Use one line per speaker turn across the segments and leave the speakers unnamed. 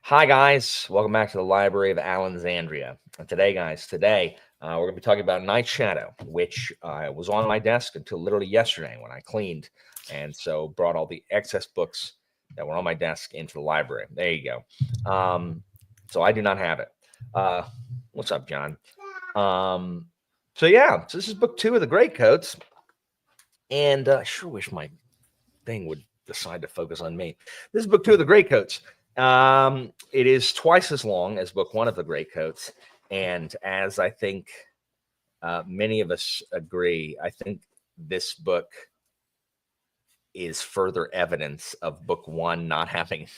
Hi, guys. Welcome back to the Library of Alexandria. And today, we're going to be talking about Night Shadow, which was on my desk until literally yesterday when I cleaned. And so brought all the excess books that were on my desk into the library. There you go. So I do not have it. What's up, John? So this is book 2 of the Greatcoats. And I sure wish my thing would decide to focus on me. This is book 2 of the Greatcoats. It is twice as long as book 1 of the Greatcoats, and as I think many of us agree, I think this book is further evidence of book 1 not having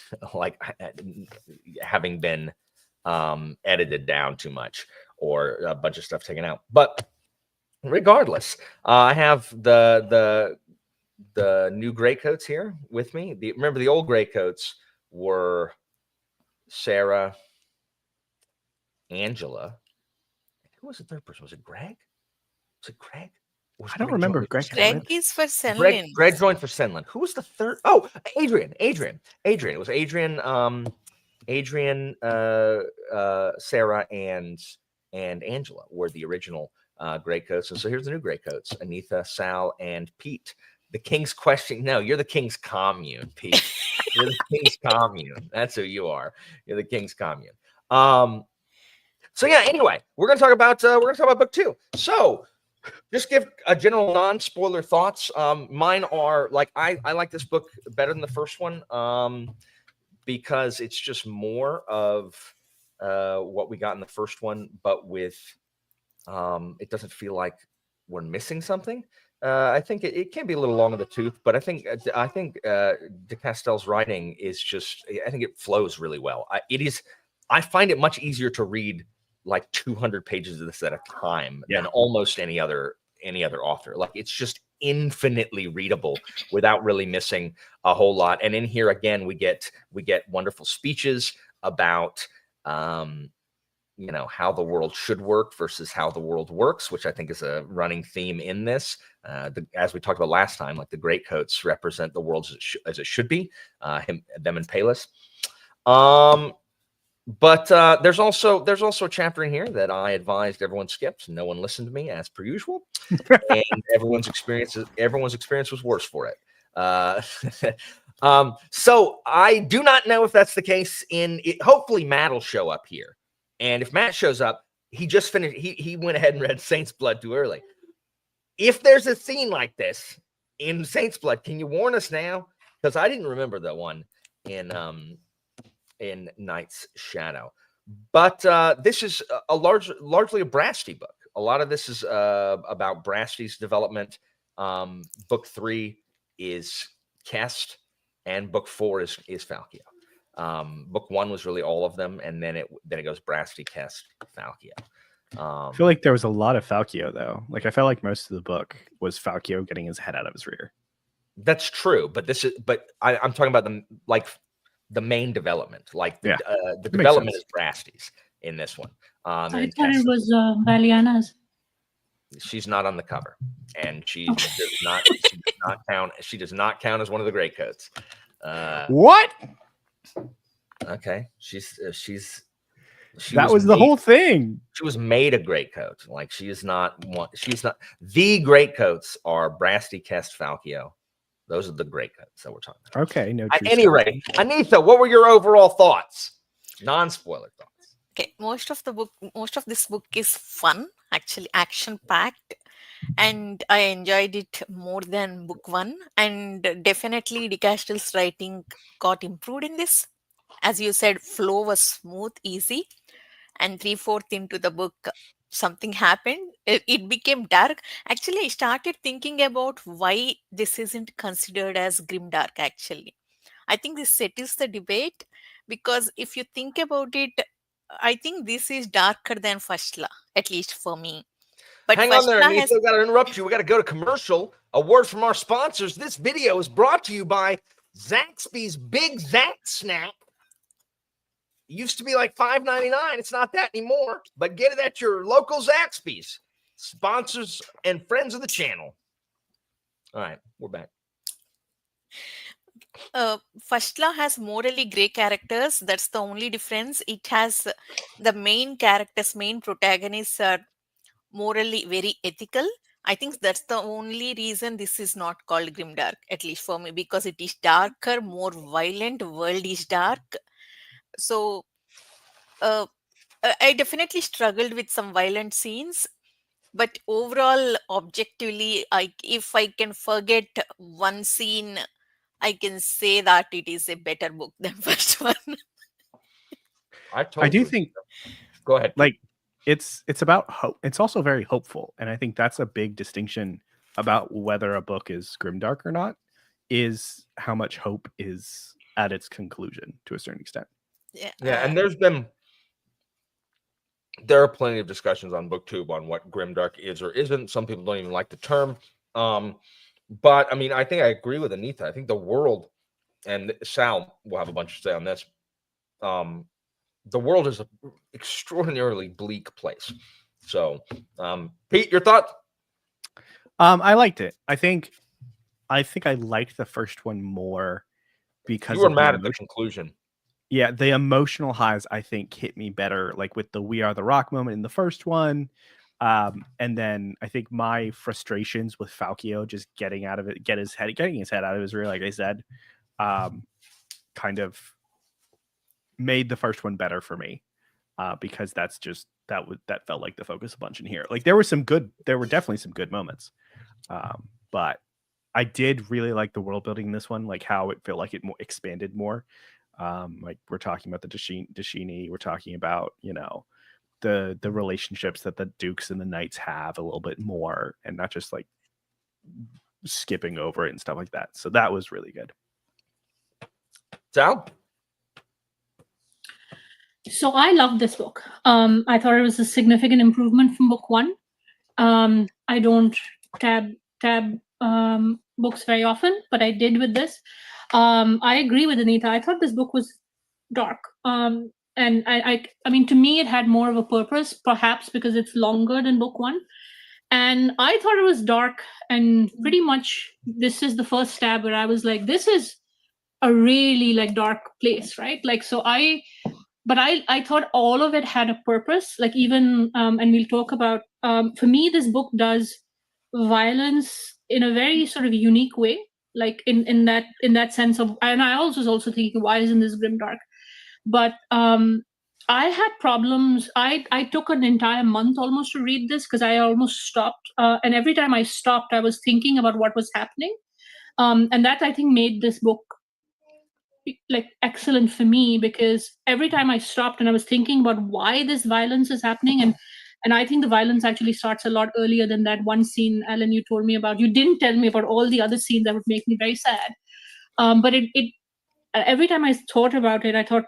having been edited down too much or a bunch of stuff taken out. But regardless, I have the new Greatcoats here with me. Remember, the old Greatcoats were Sarah, Angela. Who was the third person? Was it Greg? Was it Greg?
I don't remember Greg.
Greg is for Senlin.
Greg joined for Senlin. Who was the third? Oh, Adrian. It was Adrian. Sarah, and Angela were the original Greatcoats. And so here's the new Greatcoats: Anitha, Sal, and Pete. The King's Question. No, you're the King's Commune, Pete. You're the King's Commune. That's who you are. You're the King's Commune. So yeah. Anyway, we're gonna talk about book 2. So just give a general non-spoiler thoughts. Mine are like I like this book better than the first one because it's just more of what we got in the first one, but with it doesn't feel like we're missing something. I think it can be a little long in the tooth, but I think de Castell's writing is just, I think it flows really well. I find it much easier to read like 200 pages of this at a time than almost any other author. Like, it's just infinitely readable without really missing a whole lot. And in here again, we get wonderful speeches about how the world should work versus how the world works, which I think is a running theme in this. As we talked about last time, like the Greatcoats represent the world as it should be, them and Palis. But there's also a chapter in here that I advised everyone skipped. No one listened to me, as per usual, and everyone's experience was worse for it. So I do not know if that's the case. Hopefully Matt will show up here. And if Matt shows up, he just finished. He went ahead and read Saint's Blood too early. If there's a scene like this in Saint's Blood, can you warn us now? Because I didn't remember the one in Night's Shadow. But this is largely a Brasty book. A lot of this is about Brasty's development. Book 3 is Kest, and book 4 is Falchio. Book 1 was really all of them, and then it goes Brasty, Kest, Falchio.
I feel like there was a lot of Falchio though. Like, I felt like most of the book was Falchio getting his head out of his rear.
That's true, but I'm talking about the main development. Like the development is Brasty's in this one.
I thought it was Valiana's.
She's not on the cover, and she does not count as one of the Greatcoats.
What?
Okay,
that was the whole thing.
She was made a Greatcoat. Like, she's not. The Greatcoats are Brasty, Kest, Falchio. Those are the Greatcoats that we're talking about.
Okay, no.
At any rate, Anitha, what were your overall thoughts? Non-spoiler thoughts.
Okay, most of this book is fun, actually action-packed, and I enjoyed it more than book 1. And definitely, de Castell's writing got improved in this. As you said, flow was smooth, easy, and 3/4 into the book, something happened. It became dark. Actually, I started thinking about why this isn't considered as grimdark. Actually, I think this settles the debate, because if you think about it, I think this is darker than Fashla, at least for me. But
hang on there, Anitha. We've got to interrupt you. We got to go to commercial. A word from our sponsors. This video is brought to you by Zaxby's Big Zax Snack. It used to be like $5.99. It's not that anymore. But get it at your local Zaxby's. Sponsors and friends of the channel. All right, we're back.
First Law has morally grey characters. That's the only difference. It has the main characters, main protagonists are morally very ethical. I think that's the only reason this is not called grimdark, at least for me, because it is darker, more violent. World is dark. So uh, I definitely struggled with some violent scenes, but overall, objectively, if I can forget one scene, I can say that it is a better book than first one.
I do think
Go ahead.
like it's about hope. It's also very hopeful, and I think that's a big distinction about whether a book is grimdark or not, is how much hope is at its conclusion to a certain extent.
Yeah,
and there are plenty of discussions on BookTube on what grimdark is or isn't. Some people don't even like the term. But I mean, I think I agree with Anita. I think the world, and Sal will have a bunch to say on this. The world is an extraordinarily bleak place. So, Pete, your thoughts?
I liked it. I think I liked the first one more because
You were
of the
mad at the conclusion.
Yeah, the emotional highs I think hit me better, like with the "We Are the Rock" moment in the first one, and then I think my frustrations with Falkio just getting his head out of his rear, like I said, kind of made the first one better for me, because that felt like the focus a bunch in here. Like there were definitely some good moments, but I did really like the world building in this one, like how it felt like it expanded more. Like we're talking about the Dashini, we're talking about, the relationships that the dukes and the knights have a little bit more, and not just like skipping over it and stuff like that. So that was really good.
Sal?
So I love this book. I thought it was a significant improvement from book one. I don't tab books very often, but I did with this. I agree with Anita. I thought this book was dark. And I mean, to me, it had more of a purpose, perhaps because it's longer than book one. And I thought it was dark, and pretty much this is the first stab where I was like, this is a really like dark place, right? Like, so I thought all of it had a purpose. Like even and we'll talk about for me, this book does violence in a very sort of unique way, like in that sense of, and I was also thinking, why isn't this grimdark? But I had problems. I took an entire month almost to read this because I almost stopped, and every time I stopped I was thinking about what was happening, and that I think made this book like excellent for me, because every time I stopped and I was thinking about why this violence is happening, and I think the violence actually starts a lot earlier than that one scene, Alan, you told me about. You didn't tell me about all the other scenes that would make me very sad. But it every time I thought about it, I thought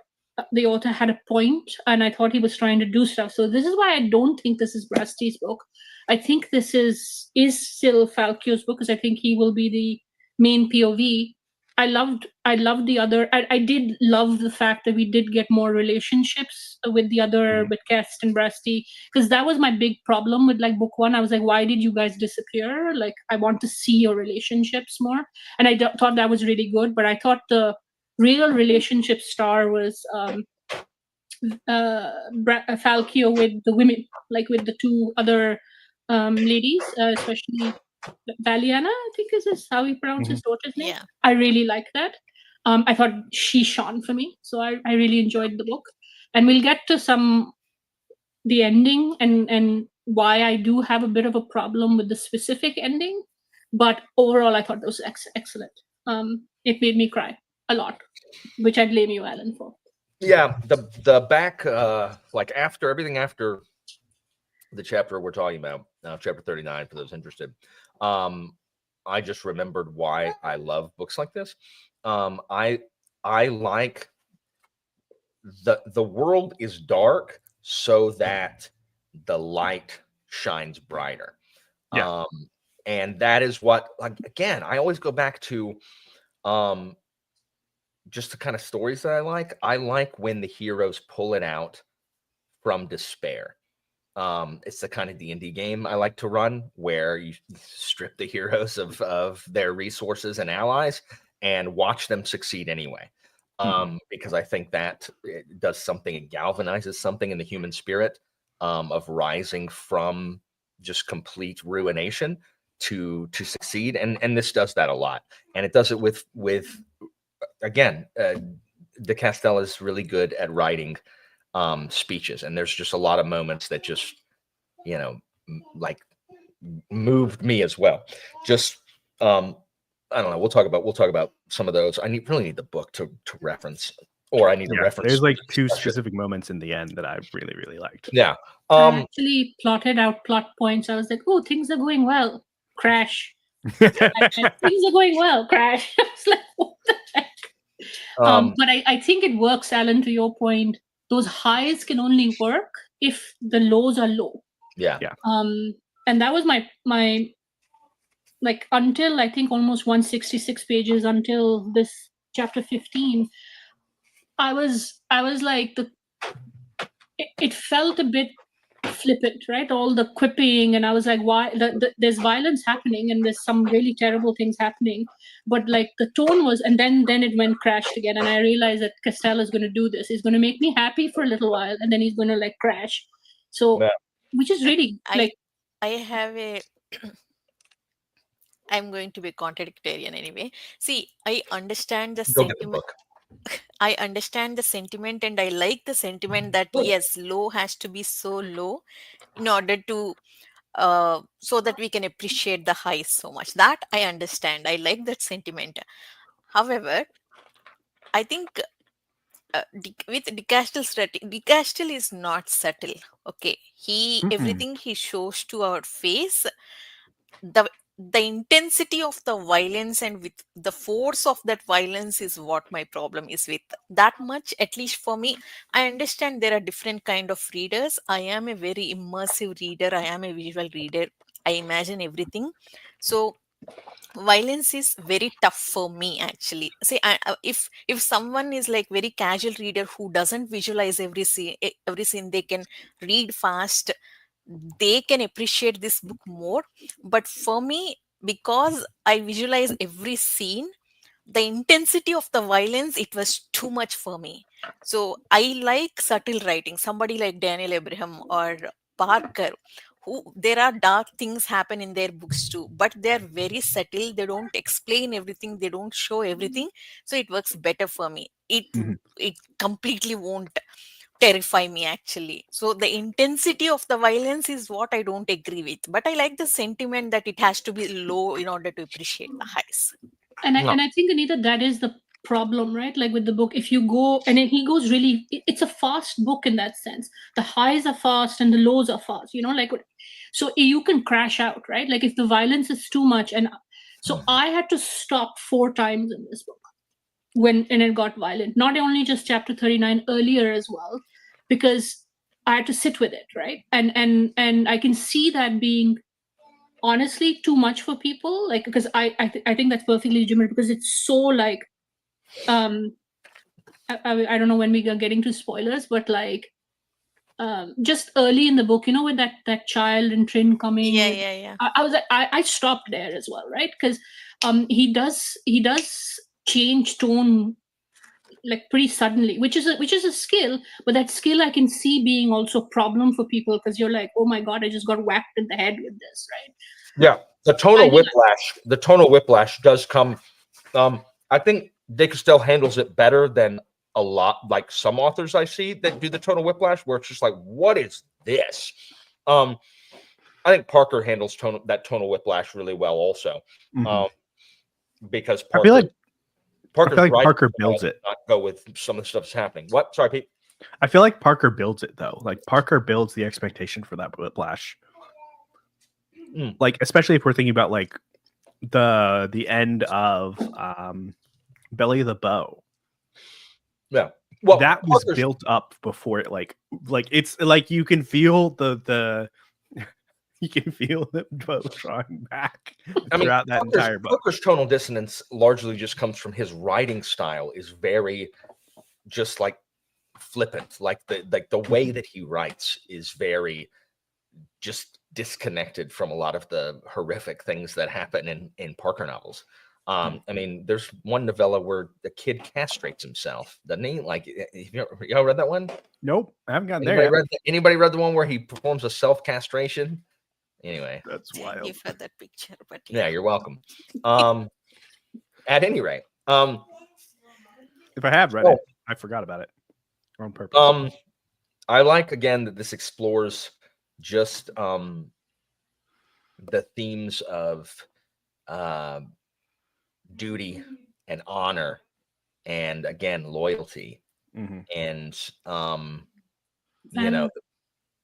the author had a point, and I thought he was trying to do stuff. So this is why I don't think this is Brasti's book. I think this is still Falkio's book, because I think he will be the main POV. I loved the other. I did love the fact that we did get more relationships with the other, with Kest and Brasti, because that was my big problem with like book one. I was like, why did you guys disappear? Like, I want to see your relationships more, and I thought that was really good. But I thought the real relationship star was Falkio with the women, like with the two other ladies, especially Valiana, I think is how he pronounced his daughter's name.
Yeah.
I really like that. I thought she shone for me, so I really enjoyed the book. And we'll get to the ending and why I do have a bit of a problem with the specific ending, but overall I thought it was excellent. It made me cry a lot, which I blame you, Alan, for.
Yeah, the back like after everything after the chapter we're talking about, chapter 39 for those interested. I just remembered why I love books like this. I like the world is dark so that the light shines brighter.
Yeah.
And that is what, like, again, I always go back to just the kind of stories that I like. I like when the heroes pull it out from despair. It's the kind of D&D game I like to run, where you strip the heroes of their resources and allies, and watch them succeed anyway. Because I think that it does something, it galvanizes something in the human spirit of rising from just complete ruination to succeed. And this does that a lot. And it does it with again, de Castell is really good at writing speeches. And there's just a lot of moments that just, like moved me as well. Just, I don't know. We'll talk about some of those. I really need the book to reference, or I need to reference.
There's like two specific moments in the end that I really, really liked.
Yeah.
I actually plotted out plot points. I was like, oh, things are going well. Crash. Things are going well. Crash. I was like, what the heck? But I think it works, Alan, to your point. Those highs can only work if the lows are low.
Yeah.
And that was my like until I think almost 166 pages until this chapter 15, I was like it felt a bit flippant, right? All the quipping, and I was like, why? There's violence happening, and there's some really terrible things happening, but like the tone was, and then it went crashed again, and I realized that Castell is going to do this. He's going to make me happy for a little while, and then he's going to like crash. So, which is really like
I have a. I'm going to be contradictorian anyway. See, I understand the sentiment. I understand the sentiment, and I like the sentiment that yes, low has to be so low in order to so that we can appreciate the highs so much. That I understand. I like that sentiment. However, I think with de Castell is not subtle. Okay, everything he shows to our face, the intensity of the violence and with the force of that violence is what my problem is with. That much, at least for me. I understand there are different kind of readers. I am a very immersive reader. I am a visual reader. I imagine everything. So violence is very tough for me, actually. See, if someone is like very casual reader who doesn't visualize every scene, they can read fast, they can appreciate this book more. But for me, because I visualize every scene, the intensity of the violence, it was too much for me. So I like subtle writing, somebody like Daniel Abraham or Parker, who there are dark things happen in their books too, but they're very subtle. They don't explain everything, they don't show everything, so it works better for me. It completely won't terrify me, actually. So the intensity of the violence is what I don't agree with, but I like the sentiment that it has to be low in order to appreciate the highs.
And I think, Anita, that is the problem, right? Like with the book, if you go and he goes really, it's a fast book in that sense. The highs are fast and the lows are fast, like, so you can crash out, right? Like if the violence is too much. And so I had to stop 4 times in this book when it got violent, not only just chapter 39, earlier as well, because I had to sit with it, right? And I can see that being honestly too much for people, like, because I think that's perfectly legitimate, because it's so like I don't know when we are getting to spoilers, but like just early in the book, with that child and Trin coming.
Yeah.
I was like, I stopped there as well, right? Because he does change tone like pretty suddenly, which is a skill, but that skill I can see being also a problem for people, because you're like, oh my god, I just got whacked in the head with this, right?
Yeah, the tonal whiplash does come. I think de Castell handles it better than a lot, like some authors I see that do the tonal whiplash, where it's just like, what is this? I think Parker handles that tonal whiplash really well also, because Parker,
I feel like
Parker
builds it.
Not go with some of the stuff that's happening. What? Sorry, Pete.
I feel like Parker builds it though. Like Parker builds the expectation for that whiplash. Like especially if we're thinking about like the end of Belly of the Bow.
Yeah. Well,
that was built up before it like it's like you can feel the you can feel the bow drawing back throughout that entire book.
Parker's tonal dissonance largely just comes from his writing style is very just like flippant. Like the way that he writes is very just disconnected from a lot of the horrific things that happen in Parker novels. I mean, there's one novella where the kid castrates himself, doesn't he? Like, y'all read that one?
Nope, I haven't gotten
Anybody
there yet.
anybody read the one where he performs a self castration? Anyway,
That's
Thank you
wild.
for that picture. But
yeah, you're welcome. At any rate,
If I have read
so,
it, I forgot about it on purpose.
I like again that this explores just the themes of duty and honor, and again loyalty,
Mhm.
and
Valor.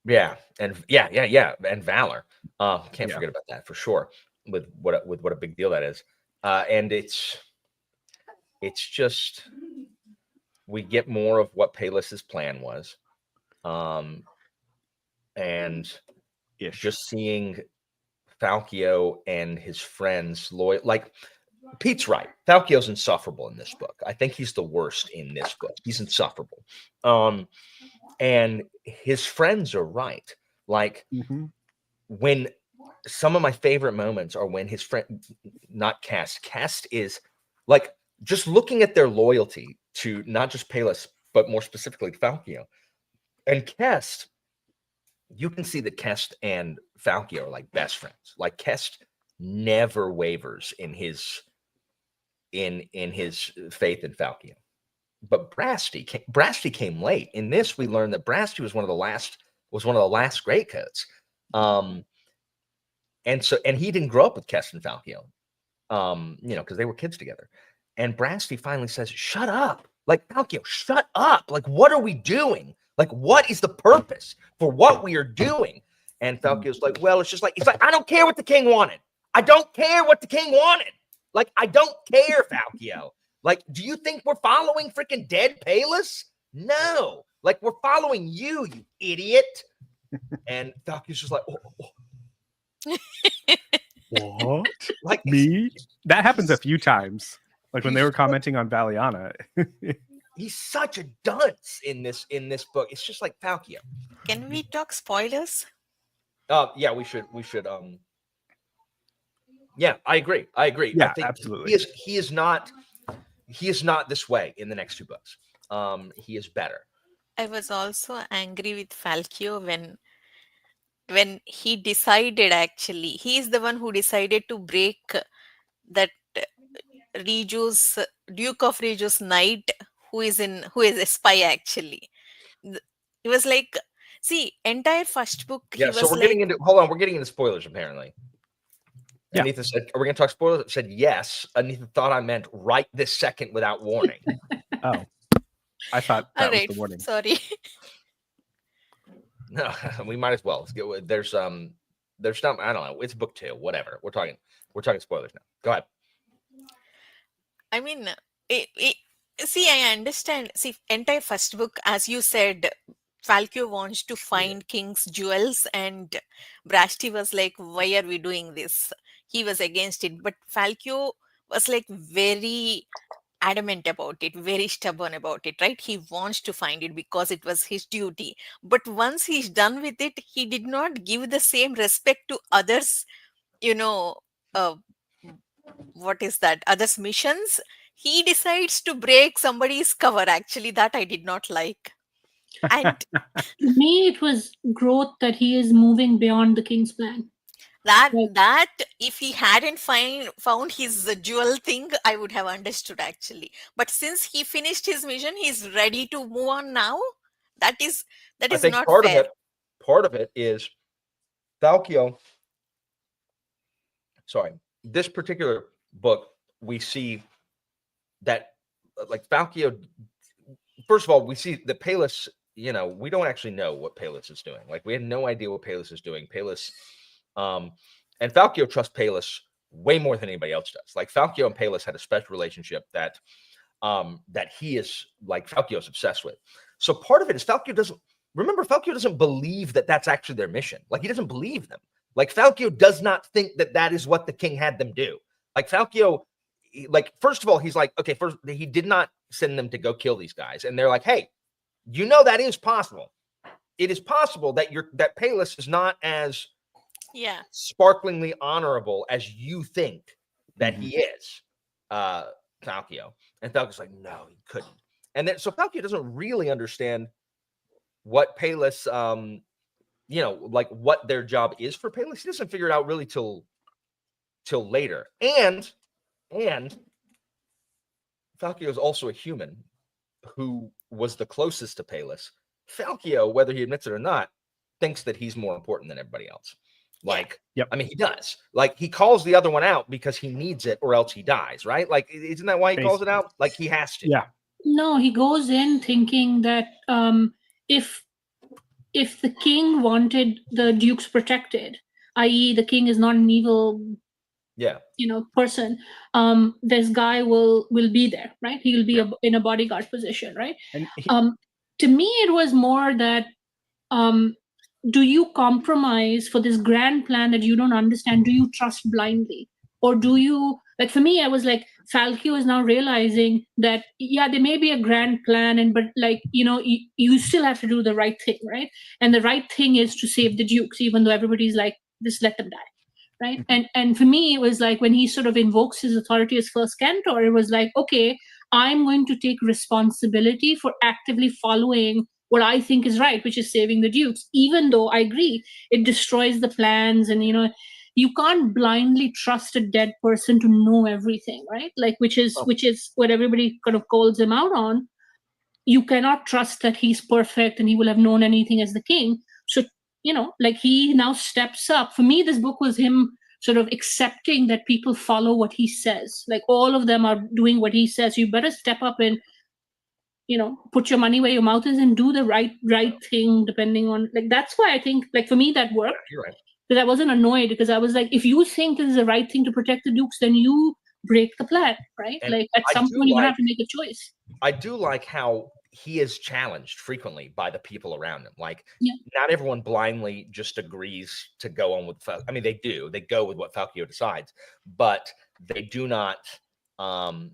yeah, and and valor. Can't
Yeah.
forget about that for sure. With what a big deal that is, and it's just we get more of what Payless's plan was, and
Ish.
just seeing Falkio and his friends loyal. Like Pete's right. Falkio's insufferable in this book. I think he's the worst in this book. He's insufferable. And his friends are right. Like
Mhm.
when some of my favorite moments are when his friend, not Cast is like just looking at their loyalty to not just Payless, but more specifically Falkio. And Kest, you can see that Kest and Falkio are like best friends. Like Kest never wavers in his faith in Falkio. But Brasti came late. In this, we learned that Brasti was one of the last Greatcoats. And he didn't grow up with Kest and Falkio. Because they were kids together. And Brasti finally says, "Shut up. Like, Falkio, shut up. Like, what are we doing? Like, what is the purpose for what we are doing?" And Falkio's like, "Well, it's like, I don't care what the king wanted. I don't care what the king wanted. Like, I don't care, Falkio. Like, do you think we're following freaking dead Payless? No. Like, we're following you, you idiot." And Falkio's just like,
What?
like
Me? That happens a few times. Like when they were commenting on Valiana.
he's such a dunce in this book. It's just like Falkio.
can we talk spoilers?
Yeah, we should. Yeah, I agree.
Yeah,
I think
absolutely.
he is not this way in the next two books. He is better.
I was also angry with Falkio when he decided, actually he's the one who decided to break that Reju's Duke of Reju's knight, who is a spy actually. It was like, see, entire first book
Yeah,
he
so
was
we're
like,
getting into we're getting into spoilers apparently.
Yeah.
Anita said, "Are we going to talk spoilers?" I said, "Yes." Anita thought I meant right this second without warning.
Oh, I thought
all
that was
right,
the warning.
sorry.
No, we might as well. Let's get, there's some. I don't know. It's book 2. Whatever. We're talking spoilers now. Go ahead.
I mean, see, I understand. See, entire first book, as you said, Falco wants to find King's jewels, and Brasti was like, "Why are we doing this?" He was against it, but Falco was like very adamant about it, very stubborn about it, right? He wants to find it because it was his duty. But once he's done with it, he did not give the same respect to others, you know, uh, what is that, others' missions. He decides to break somebody's cover, actually, that I did not like. And
To me, it was growth that he is moving beyond the king's plan.
that if he hadn't found his jewel thing, I would have understood actually. But since he finished his mission, he's ready to move on now. That is
I think
not
part
fair.
of it is Falkio. Sorry, this particular book, we see that like Falkio. First of all, we see that Payless. We don't actually know what Payless is doing. Like, we had no idea what Payless is doing. Payless, and Falkio trusts Payless way more than anybody else does. Like, Falkio and Payless had a special relationship that he is like Falkio's obsessed with. So part of it is Falkio doesn't believe that that's actually their mission. Like, he doesn't believe them. Like, Falkio does not think that that is what the king had them do. Like, Falkio, like, first of all, he's like, okay, first, he did not send them to go kill these guys. And they're like, hey, that is possible. It is possible that that Payless is not as sparklingly honorable as you think that he is. Falcio. And Falcio's like, no, he couldn't. And then so Falcio doesn't really understand what Palis, you know, like what their job is for Palis. He doesn't figure it out really till later. And Falcio is also a human who was the closest to Palis. Falcio, whether he admits it or not, thinks that he's more important than everybody else. Like,
Yep.
I mean, he does. Like, he calls the other one out because he needs it or else he dies, right? Like, isn't that why he calls it out? Like, he has to.
Yeah.
No, he goes in thinking that if the king wanted the dukes protected, i.e., the king is not an evil, person, this guy will be there, right? He'll be in a bodyguard position, right?
And
to me, it was more that do you compromise for this grand plan that you don't understand? Do you trust blindly, or do you, like, for me, I was like, Falco is now realizing that there may be a grand plan, but like, you still have to do the right thing, right? And the right thing is to save the dukes, even though everybody's like, just let them die, right? And for me, it was like when he sort of invokes his authority as first cantor, it was like, okay, I'm going to take responsibility for actively following what I think is right, which is saving the dukes, even though I agree it destroys the plans, and you can't blindly trust a dead person to know everything, right? Like, which is what everybody kind of calls him out on. You cannot trust that he's perfect and he will have known anything as the king. So, like, he now steps up. For me, this book was him sort of accepting that people follow what he says. Like, all of them are doing what he says. You better step up and put your money where your mouth is and do the right thing, depending on, like, that's why I think, like, for me, that worked.
You're right.
Because I wasn't annoyed, because I was like, if you think this is the right thing to protect the dukes, then you break the plan, right?
And
like, at some point, you're going to have to make a choice.
I do like how he is challenged frequently by the people around him. Like, not everyone blindly just agrees to go on with Falco. I mean, they do. They go with what Falco decides, but they do not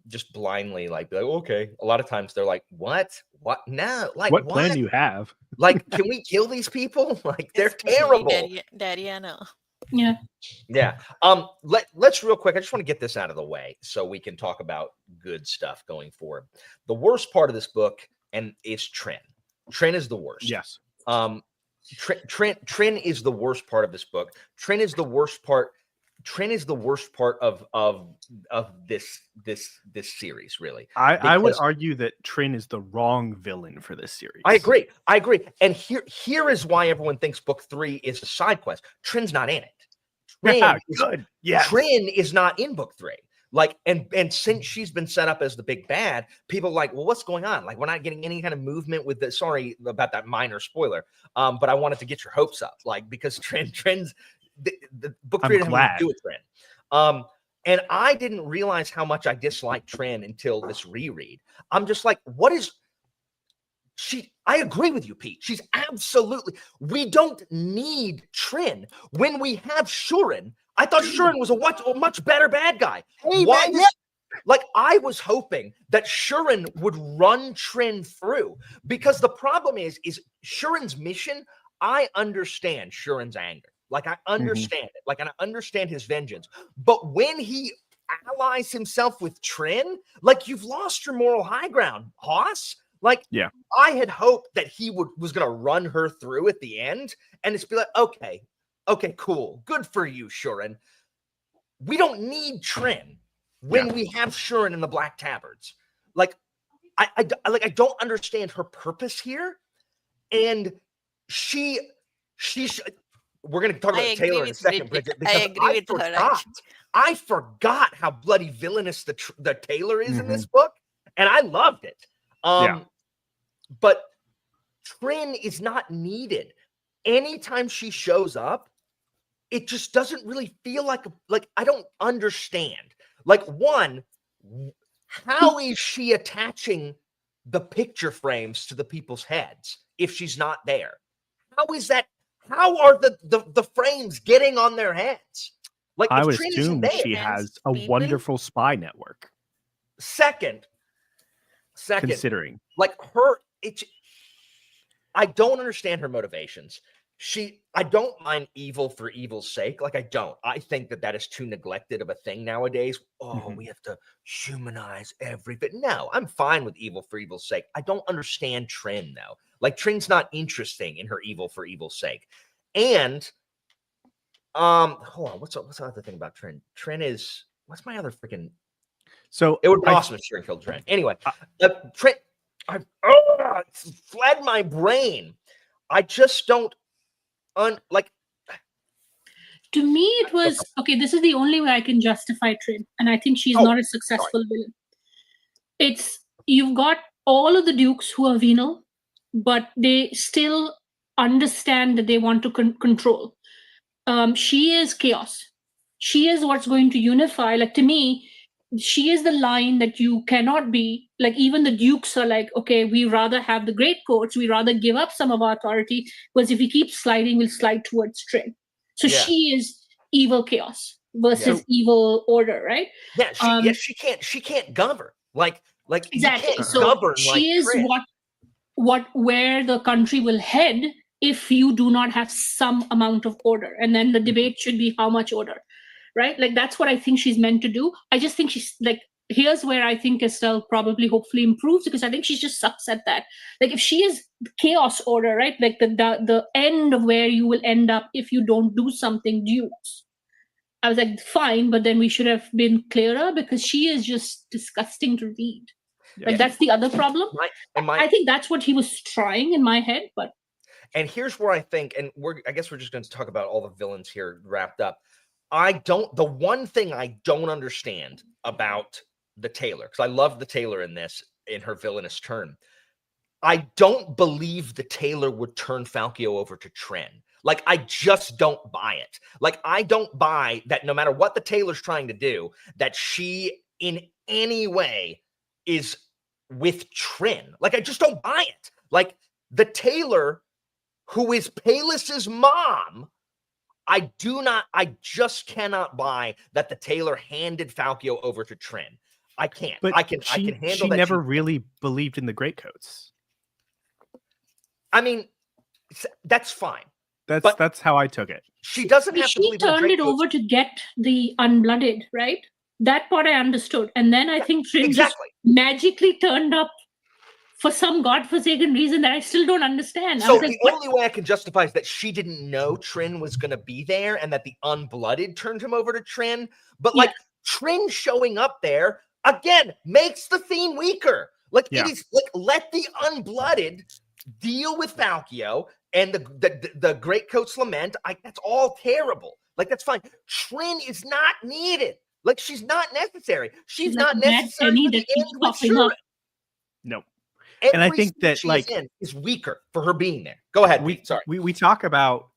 just blindly like, be like, okay. A lot of times they're like, what? No, like,
what plan do you have?
Like, can we kill these people? Like, they're terrible.
Dariana.
Yeah.
Let's real quick. I just want to get this out of the way so we can talk about good stuff going forward. The worst part of this book is Trin. Trin is the worst.
Yes.
Trin is the worst part of this book. Trin is the worst part of this series, really.
I would argue that Trin is the wrong villain for this series.
I agree. And here is why everyone thinks book 3 is a side quest. Trin's not in it. Trin is not in book 3. Like, and since she's been set up as the big bad, people are like, well, what's going on? Like, we're not getting any kind of movement with the, sorry about that minor spoiler. But I wanted to get your hopes up, like, because Trin's the book 3 didn't have anything to do with Trin. And I didn't realize how much I disliked Trin until this reread. I'm just like, what is she? I agree with you, Pete. She's absolutely, we don't need Trin when we have Shuren. I thought Shuren was a much better bad guy.
Hey,
like, I was hoping that Shuren would run Trin through, because the problem is Shuren's mission. I understand Shuren's anger. Like, I understand it. Like, and I understand his vengeance. But when he allies himself with Trin, like, you've lost your moral high ground, Hoss. Like, I had hoped that he was going to run her through at the end, and it's be like, okay, cool. Good for you, Shuren. We don't need Trin when we have Shuren in the Black Tabards. Like, I don't understand her purpose here. And we're going to talk about Taylor in a second, Bridget, because
I agree with her.
I forgot how bloody villainous the Taylor is in this book, and I loved it. But Trin is not needed. Anytime she shows up, it just doesn't really feel like I don't understand. Like, one, how is she attaching the picture frames to the people's heads if she's not there? How is that? How are the frames getting on their heads? Like,
I would assume she has a wonderful spy network.
Second,
considering,
like, I don't understand her motivations. I don't mind evil for evil's sake. Like, I don't. I think that is too neglected of a thing nowadays. Oh, we have to humanize everything. No, I'm fine with evil for evil's sake. I don't understand Trin, though. Like, Trin's not interesting in her evil for evil's sake. And, hold on. What's the other thing about Trin? Trin is, what's my other freaking...
So
it would be awesome if Trin killed Trin. Anyway, Trin, it's fled my brain. I just don't,
to me, it was okay. This is the only way I can justify Trin, and I think she's not a successful villain. It's you've got all of the dukes who are venal, but they still understand that they want to control. She is chaos. She is what's going to unify. Like, to me, she is the line that you cannot be. Like, even the dukes are like, okay, we rather have the Greatcoats. We rather give up some of our authority, because if we keep sliding, we'll slide towards Trin. So she is evil chaos versus evil order, right?
Yeah, she can't govern. Like
exactly.
You can't
So
govern.
She is where the country will head if you do not have some amount of order. And then the debate should be how much order, right? Like, that's what I think she's meant to do. I just think she's like, here's where I think Castell probably hopefully improves, because I think she just sucks at that. Like, if she is chaos order, right? Like the end of where you will end up if you don't do something dukes. I was like, fine, but then we should have been clearer, because she is just disgusting to read. Like, that's the other problem. I think that's what he was trying in my head, but.
And here's where I think, and I guess we're just going to talk about all the villains here wrapped up. The one thing I don't understand about the Tailor, because I love the Tailor in her villainous turn. I don't believe the Tailor would turn Falkio over to Trin. Like, I just don't buy it. Like, I don't buy that no matter what the Tailor's trying to do, that she in any way is with Trin. Like, I just don't buy it. Like, the Tailor, who is Palis's mom, I just cannot buy that the Tailor handed Falkio over to Trin. I can't.
But
I can handle that.
She never really believed in the Greatcoats.
I mean, that's fine.
That's how I took it.
She doesn't have to believe in the Greatcoats.
She turned it over to get the Unblooded, right? That part I understood. And then I think Trin just magically turned up for some godforsaken reason that I still don't understand.
So the only way I can justify is that she didn't know Trin was going to be there, and that the Unblooded turned him over to Trin. But like, Trin showing up there again makes the theme weaker. Like, it is like, let the Unblooded deal with Falkio and the Greatcoats lament. That's all terrible. Like, that's fine. Trin is not needed. Like, she's not necessary. She's not necessary for the end with Shuren.
No.
Every
and I think that, like,
is weaker for her being there. Go ahead.
We talk about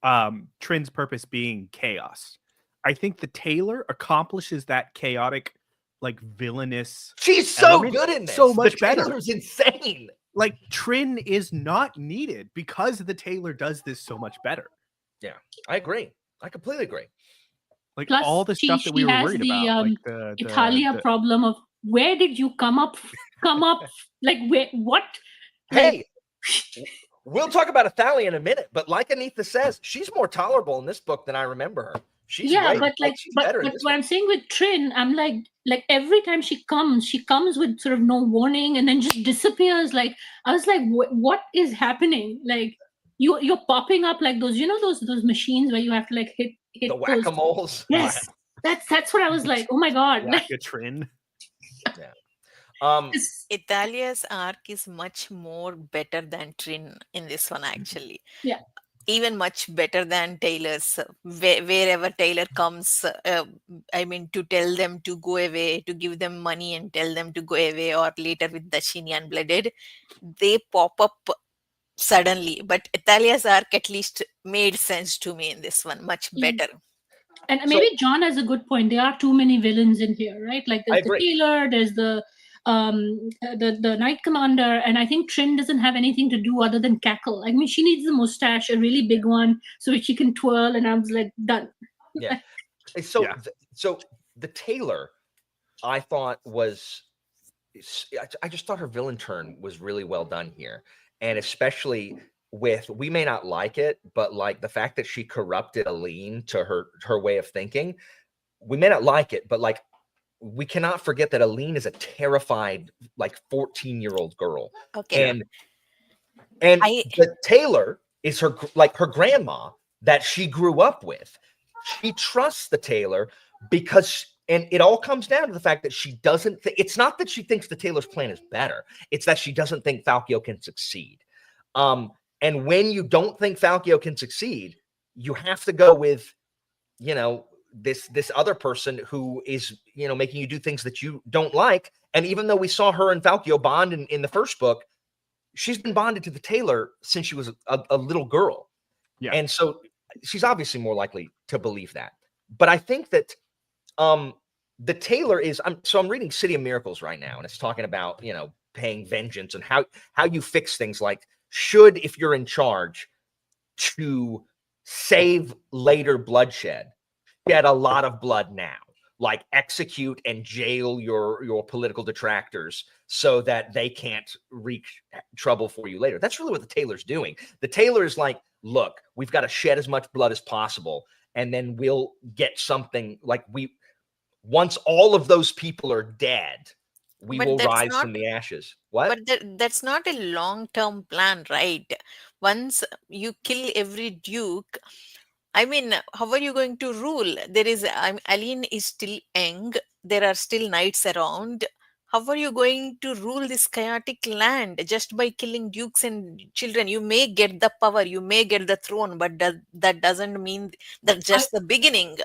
Trin's purpose being chaos. I think the Tailor accomplishes that chaotic, like, villainous.
She's so good in this.
So much better.
The Tailor's insane.
Like, Trin is not needed because the Tailor does this so much better.
Yeah, I agree. I completely agree.
Like, plus, all the stuff that we were worried about, like the
Italia problem of where did you come up? Like, where? What?
Hey, we'll talk about Italia in a minute. But like Anitha says, she's more tolerable in this book than I remember her. She's
but what I'm saying with Trin, I'm like every time she comes with sort of no warning and then just disappears. Like, I was like, what is happening? Like, you're popping up like those, those machines where you have to like hit
the whack-a-moles.
Yes, that's what I was like. Oh my god,
like a Trin.
Yeah.
Italia's arc is much more better than Trin in this one, actually.
Yeah.
Even much better than Taylor's. Wherever Taylor comes, to tell them to go away, to give them money and tell them to go away, or later with Dashini Unblooded, they pop up suddenly. But Italia's arc at least made sense to me in this one, much better.
And maybe John has a good point. There are too many villains in here, right? Like, there's the Tailor, there's the Knight Commander, and I think Trin doesn't have anything to do other than cackle. I mean, she needs the mustache, a really big one, so she can twirl, and I was like, done.
Yeah. So the Tailor, I thought I just thought her villain turn was really well done here, and especially with we may not like it, but like the fact that she corrupted Aline to her way of thinking, we may not like it, but like we cannot forget that Aline is a terrified like 14-year-old girl.
Okay.
And
I
the Taylor is her like her grandma that she grew up with. She trusts the Taylor because, and it all comes down to the fact that she doesn't it's not that she thinks the Taylor's plan is better, it's that she doesn't think Falchio can succeed. And when you don't think Falchio can succeed, you have to go with, you know, this other person who is, you know, making you do things that you don't like. And even though we saw her and Falchio bond in the first book, she's been bonded to the Taylor since she was a little girl.
Yeah.
And so she's obviously more likely to believe that. But I think that the Taylor is, I'm reading City of Miracles right now, and it's talking about, you know, paying vengeance and how you fix things like should, if you're in charge, to save later bloodshed, shed a lot of blood now, like execute and jail your political detractors so that they can't wreak trouble for you later. That's really what the Taylor's doing. The Taylor is like, look, we've got to shed as much blood as possible, and then we'll get something like once all of those people are dead, we
but
will
that's
rise
not
from the ashes. What?
but that's not a long-term plan, right? Once you kill every duke, I mean, how are you going to rule? There is, Aline is still young. There are still knights around. How are you going to rule this chaotic land just by killing dukes and children? You may get the power, you may get the throne, but that doesn't mean that's just the beginning.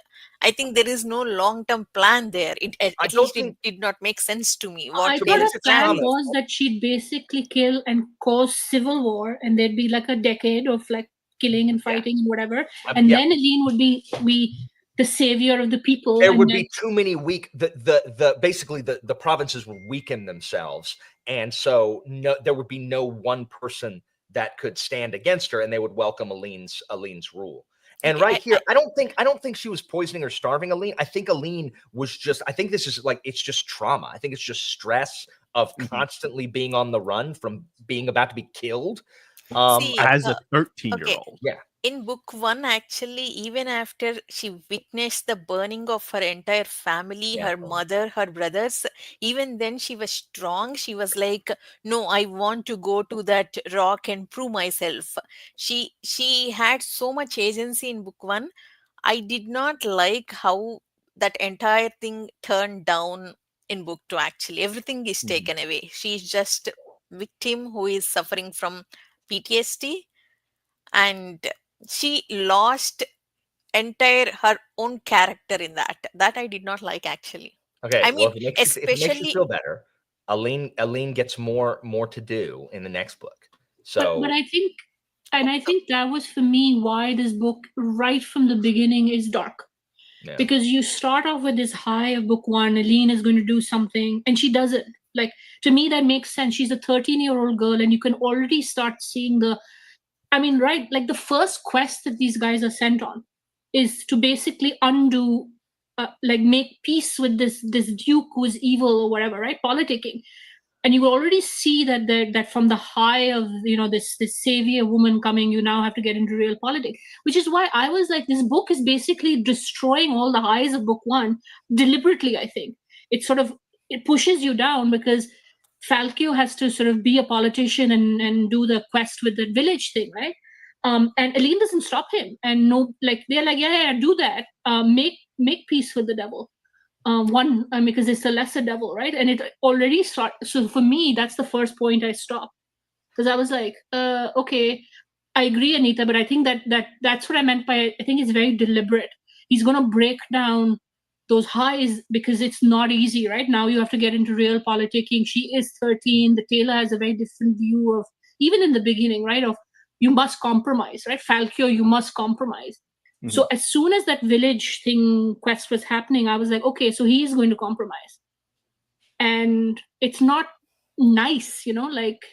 I think there is no long-term plan there.
I
At
don't
least it
think
did not make sense to me. What
I
to
thought
me,
their
this
her
is
plan
plan is.
common.
was that she'd basically kill and cause civil war, and there'd be like a decade of like killing and
Yeah.
fighting and whatever, and
Yeah.
then Aline would be the savior of the people.
There
and
would
then,
be too many weak the basically the provinces would weaken themselves, and so there would be no one person that could stand against her, and they would welcome Aline's rule. And
Okay,
right here, I don't think she was poisoning or starving Aline. I think Aline was just, I think this is like, it's just trauma. I think it's just stress of constantly being on the run from being about to be killed.
see,
As a
okay.
13-year-old.
Yeah.
In book one, actually, even after she witnessed the burning of her entire family,
Yeah.
her mother, her brothers, even then she was strong. She was like, no, I want to go to that rock and prove myself. She had so much agency in book one. I did not like how that entire thing turned down in book two. Actually, everything is taken away. She's just victim who is suffering from PTSD, and she lost entire her own character in that I did not like, actually.
Okay.
I
Well,
mean,
if it makes you
especially,
feel better, Aline gets more to do in the next book. So
but I think that was for me why this book right from the beginning is dark.
yeah.
Because you start off with this high of book one, Aline is going to do something, and she doesn't. Like, to me, that makes sense. She's a 13-year-old girl, and you can already start seeing right, like the first quest that these guys are sent on is to basically undo, like make peace with this duke who is evil or whatever, right? Politicking. And you already see that from the high of this savior woman coming, you now have to get into real politics, which is why I was like, this book is basically destroying all the highs of book one deliberately. I think it pushes you down because Falchio has to sort of be a politician and do the quest with the village thing, right? And Aline doesn't stop him, and no, like they're like, yeah, do that, make peace with the devil, because it's a lesser devil, right? And it already start. So for me, that's the first point I stopped, because I was like, okay, I agree, Anita, but I think that's what I meant by, I think it's very deliberate. He's going to break down those highs because it's not easy, right? Now you have to get into real politicking. She is 13. The Taylor has a very different view of, even in the beginning, right? Of you must compromise, right? Falchio, you must compromise. So as soon as that village thing quest was happening, I was like, okay, so he's going to compromise. And it's not nice, like.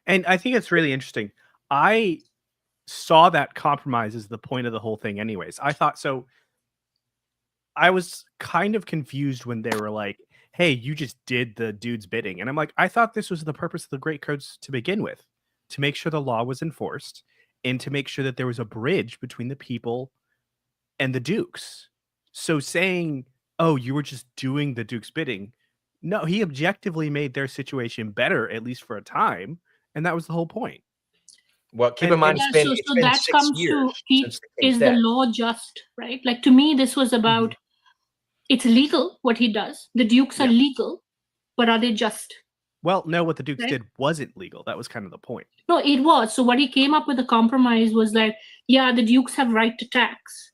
And I think it's really interesting. I saw that compromise as the point of the whole thing anyways. I thought so. I was kind of confused when they were like, hey, you just did the dude's bidding. And I'm like, I thought this was the purpose of the Greatcoats to begin with, to make sure the law was enforced and to make sure that there was a bridge between the people and the dukes. So saying, oh, you were just doing the duke's bidding, no, he objectively made their situation better, at least for a time, and that was the whole point.
Well, keep
And-
in mind,
Yeah,
it's
so
been
that
6
comes to
years since the king's
is the
death.
law just, right? Like, to me, this was about it's legal what he does. The dukes are
Yeah.
legal, but are they just?
Well, no, what the dukes
Right.
did wasn't legal. That was kind of the point.
No, it was. So what he came up with a compromise was that, yeah, the dukes have right to tax,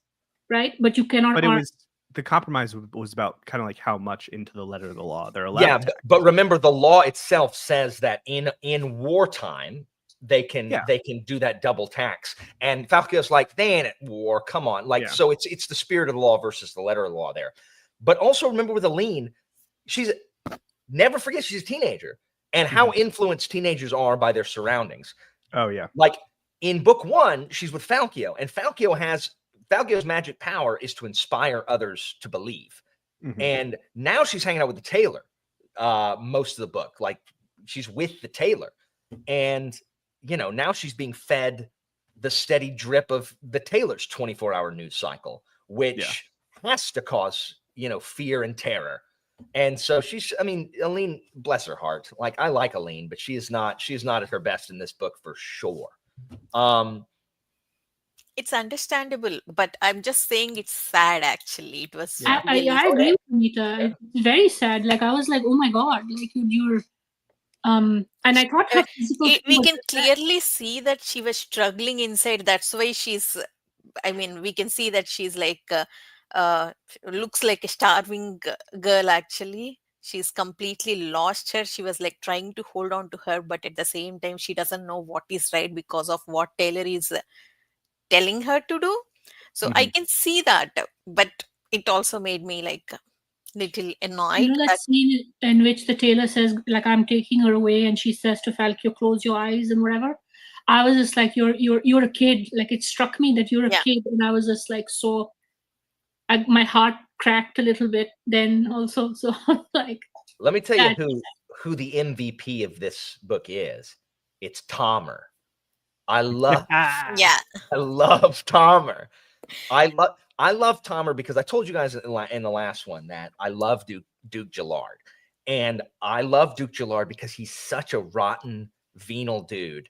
right? But you cannot.
But it was the compromise was about kind of like how much into the letter of the law they're allowed.
Yeah,
to tax.
but remember, the law itself says that in wartime they can do that double tax. And Falco's like, they ain't at war. Come on, like so it's the spirit of the law versus the letter of the law there. But also remember with Aline, never forget she's a teenager and how influenced teenagers are by their surroundings.
Oh yeah,
like in book 1, she's with Falco, and Falco's magic power is to inspire others to believe. And now she's hanging out with the tailor most of the book. Like she's with the tailor. And, now she's being fed the steady drip of the tailor's 24-hour news cycle, which has to cause, fear and terror. And so Aline, bless her heart. Like I like Aline, but she is not at her best in this book for sure.
It's understandable, but I'm just saying it's sad. Actually, it was.
I agree with Anita. It's very sad. Like I was like, oh my god, like you're. And I thought her physical.
We can clearly see that she was struggling inside. That's why she's. We can see that she's like. Looks like a starving girl. Actually, she's completely lost her. She was like trying to hold on to her, but at the same time, she doesn't know what is right because of what Taylor is telling her to do. So I can see that, but it also made me like little annoyed.
You know that scene in which the tailor says, like, I'm taking her away, and she says to Falco, close your eyes and whatever. I was just like, you're a kid. Like it struck me that you're a kid, and I was just like, so my heart cracked a little bit then also. So like,
let me tell you who the MVP of this book is. It's Tomer. I love Tomer. I love Tomer because I told you guys in the last one that I love Duke Gillard. And I love Duke Gillard because he's such a rotten, venal dude.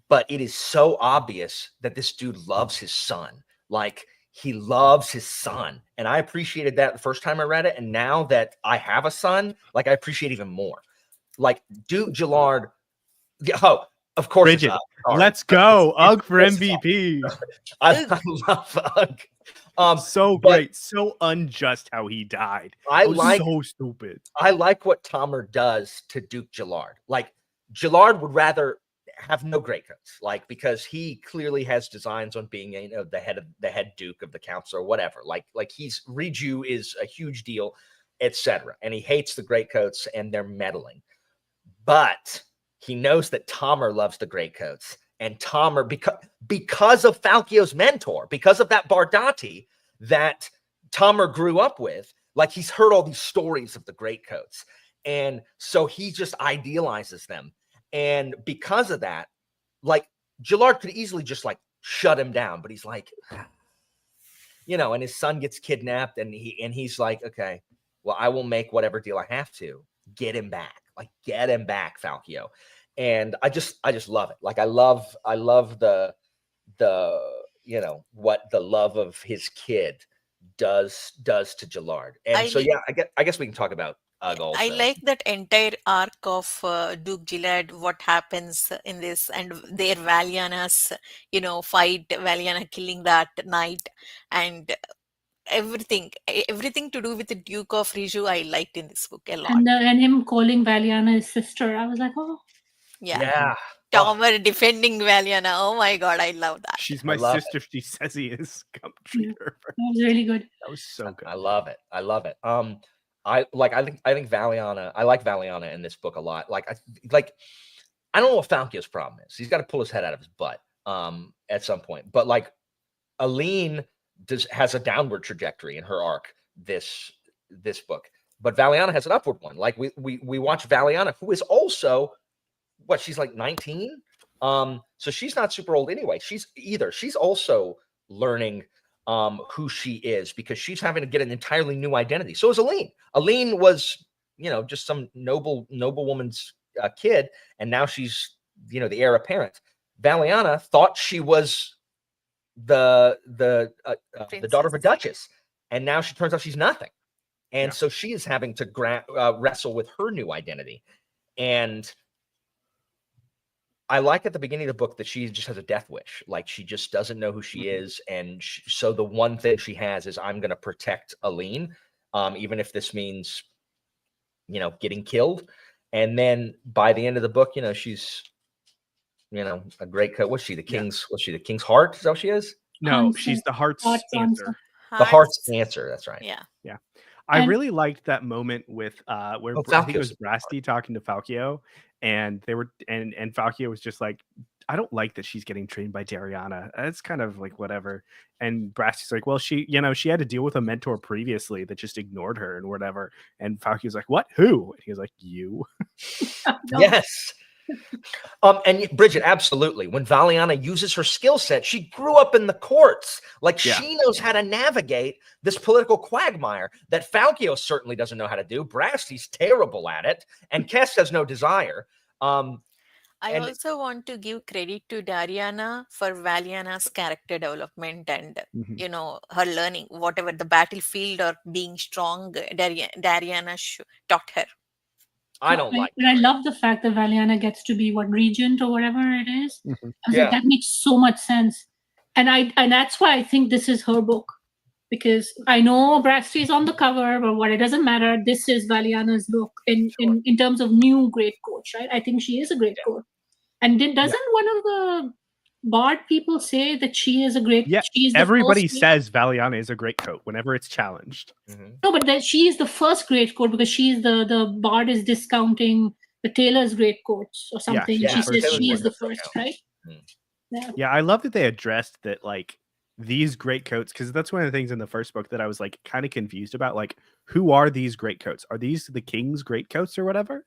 But it is so obvious that this dude loves his son. Like, he loves his son. And I appreciated that the first time I read it. And now that I have a son, like, I appreciate even more. Like, Duke Gillard. Oh, of course.
Bridget, let's go. Ugg for MVP.
I love Ugg.
So great. So unjust how he died. So stupid. I
like what Tomer does to Duke Gillard. Like, Gillard would rather have no Greatcoats, like, because he clearly has designs on being the head duke of the council or whatever. Like Riju is a huge deal, etc. And he hates the Greatcoats and they're meddling. But he knows that Tomer loves the Greatcoats, and Tomer, because of Falco's mentor, because of that Bardati that Tomer grew up with, like, he's heard all these stories of the Greatcoats, and so he just idealizes them. And because of that, like, Gillard could easily just like shut him down, but he's like, and his son gets kidnapped, and he's like, okay, well, I will make whatever deal I have to get him back. Like, get him back, Falco. And I just love it. Like, I love the what the love of his kid does to Gillard. And I guess we can talk about Ugg also.
I like that entire arc of Duke Gillard, what happens in this, and their Valiana's, fight, Valiana killing that night, and everything to do with the Duke of Riju, I liked in this book a lot.
And him calling Valiana his sister, I was like, oh.
Yeah.
Tomer defending Valiana. Oh my god, I love that.
She's my sister. She says he is. Come treat her.
That was really good.
That was so good.
I love it. I think Valiana. I like Valiana in this book a lot. I don't know what Falco's problem is. He's got to pull his head out of his butt at some point. But like, Aline has a downward trajectory in her arc this book, but Valiana has an upward one. Like, we watch Valiana, who is also she's like 19. So she's not super old anyway. She's also learning who she is, because she's having to get an entirely new identity. So is Aline. Aline was, just some noble woman's kid, and now she's, the heir apparent. Valiana thought she was the daughter of a duchess, and now she turns out she's nothing. And so she is having to wrestle with her new identity. And I like at the beginning of the book that she just has a death wish. Like, she just doesn't know who she is. And so the one thing she has is, I'm going to protect Aline, even if this means, getting killed. And then by the end of the book, she's, a great coat. What's she? The king's, what's she? The king's heart? Is that what she is?
No,
Answer.
she's the heart's
Heart's
answer.
answer.
The heart's answer. That's right.
Yeah.
I
And-
really liked that moment with where I think it was Brasti talking to Falchio, and they were and Falchio was just like, I don't like that she's getting trained by Dariana. It's kind of like whatever. And Brasti's like, well, she had to deal with a mentor previously that just ignored her and whatever. And Falchio's like, what? Who? And he was like, you.
No.
Yes. And Bridget, absolutely. When Valiana uses her skill set, she grew up in the courts. Like, she knows how to navigate this political quagmire that Falchio certainly doesn't know how to do. Brasti's terrible at it, and Kess has no desire.
I
And-
also want to give credit to Dariana for Valiana's character development and her learning, whatever the battlefield or being strong. Dariana taught her.
I don't like
But I love the fact that Valiana gets to be regent or whatever it is.
Mhm.
I was
Yeah.
like, that makes so much sense. And that's why I think this is her book. Because I know Brasti is on the cover, but what, it doesn't matter. This is Valiana's book in terms of new Greatcoats, right? I think she is a Greatcoat. And doesn't one of the Bard people say that she is a great?
Yeah,
she's the
everybody
first
says Valiana is a great coat whenever it's challenged.
No, but that she is the first Greatcoat because she's the Bard is discounting the Taylor's Greatcoats or something.
she's
She
the
says
first
she is
one.
the first, right?
Mm.
Yeah.
Yeah, I love that they addressed that, like, these Greatcoats, because that's one of the things in the first book that I was like kind of confused about. Like, who are these Greatcoats? Are these the king's Greatcoats or whatever?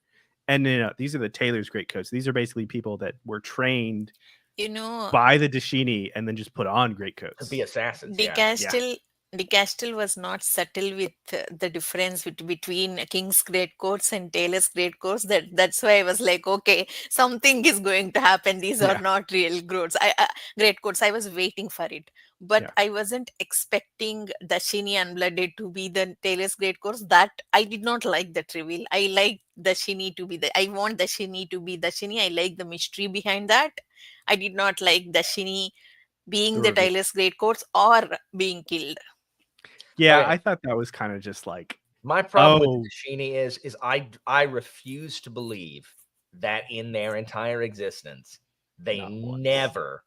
And these are the Taylor's Greatcoats. These are basically people that were trained by the Dashini and then just put on Greatcoats.
To be assassins.
De Castell was not subtle with the difference between King's Greatcoats and Taylor's Greatcoats. That's why I was like, okay, something is going to happen. These are not real Greatcoats. I was waiting for it, but I wasn't expecting the Shini Unblooded to be the Taylor's Greatcoats. That I did not like that reveal. I like the Shini to be I want the Shini to be the Shini. I like the mystery behind that. I did not like the Shini being the Taylor's Greatcoats or being killed.
Yeah, I thought that was kind of just like,
my problem with Dashini is I refuse to believe that in their entire existence they never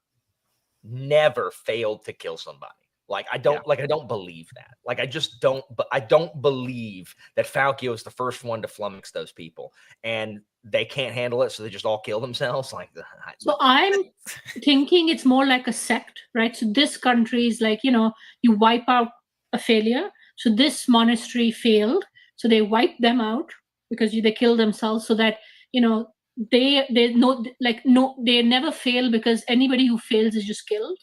failed to kill somebody. Like, I don't believe that. Like, I just don't. But I don't believe that Falchio is the first one to flummox those people, and they can't handle it, so they just all kill themselves. Like,
so I'm thinking it's more like a sect, right? So this country is like, you wipe out a failure. So this monastery failed, so they wiped them out because they killed themselves, so that they never fail, because anybody who fails is just killed.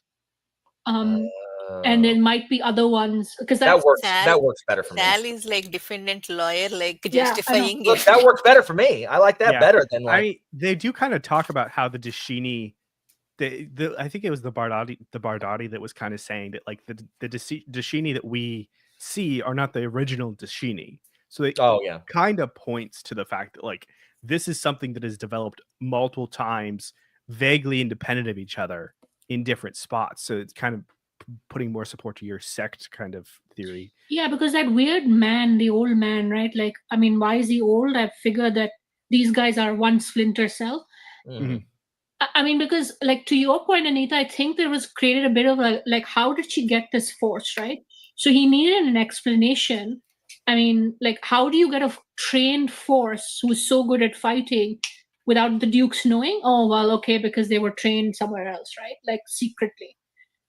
And there might be other ones, because
that works better for me.
Sal is like defendant lawyer, like justifying
Look,
it.
that works better for me. I like that better than like.
They do kind of talk about how the Dashini, I think it was the Bardati that was kind of saying that, like, the Dashini that we see are not the original Dashini. So it kind of points to the fact that, like, this is something that is developed multiple times, vaguely independent of each other in different spots. So it's kind of putting more support to your sect kind of theory.
Yeah, because that weird man, the old man, right? Like, I mean, why is he old? I figured that these guys are one splinter cell.
Mm-hmm.
I mean, because, like, to your point, Anita, I think there was created a bit of a, like, how did she get this force, right? So he needed an explanation. I mean, like, how do you get a trained force who's so good at fighting without the dukes knowing? Oh, well, okay, because they were trained somewhere else, right? Like, secretly.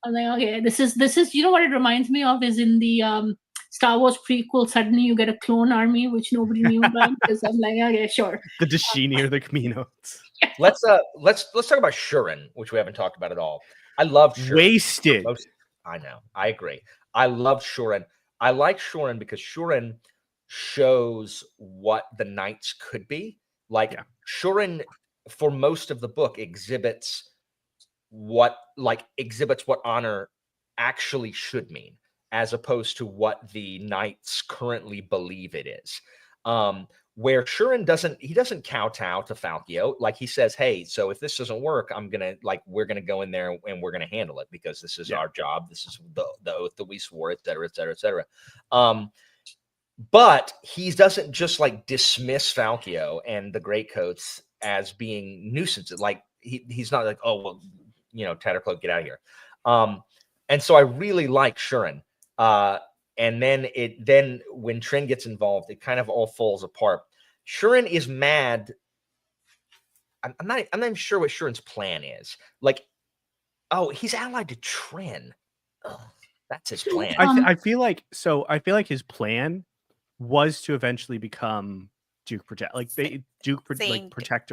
I'm like, okay, this is what it reminds me of is in the Star Wars prequel, suddenly you get a clone army, which nobody knew about, because I'm like, okay, sure.
The Dashini or the Caminos.
let's talk about Shuren, which we haven't talked about at all. I love Shuren.
Wasted.
I know. I agree. I love Shuren. I like Shuren because Shuren shows what the knights could be. Like Shuren, for most of the book, exhibits what honor actually should mean, as opposed to what the knights currently believe it is. Where Shuren doesn't kowtow to Falkio. Like he says, hey, so if this doesn't work, we're gonna go in there and we're gonna handle it because this is our job. This is the oath that we swore, et cetera, et cetera, et cetera. But he doesn't just like dismiss Falkio and the Greatcoats as being nuisances. Like he's not like, oh well, Tattercloak, get out of here. And so I really like Shuren. And then when Trin gets involved, it kind of all falls apart. Shuren is mad. I'm not even sure what Shuren's plan is. Like, oh, he's allied to Trin. Ugh, that's his plan.
I feel like his plan was to eventually become Duke protector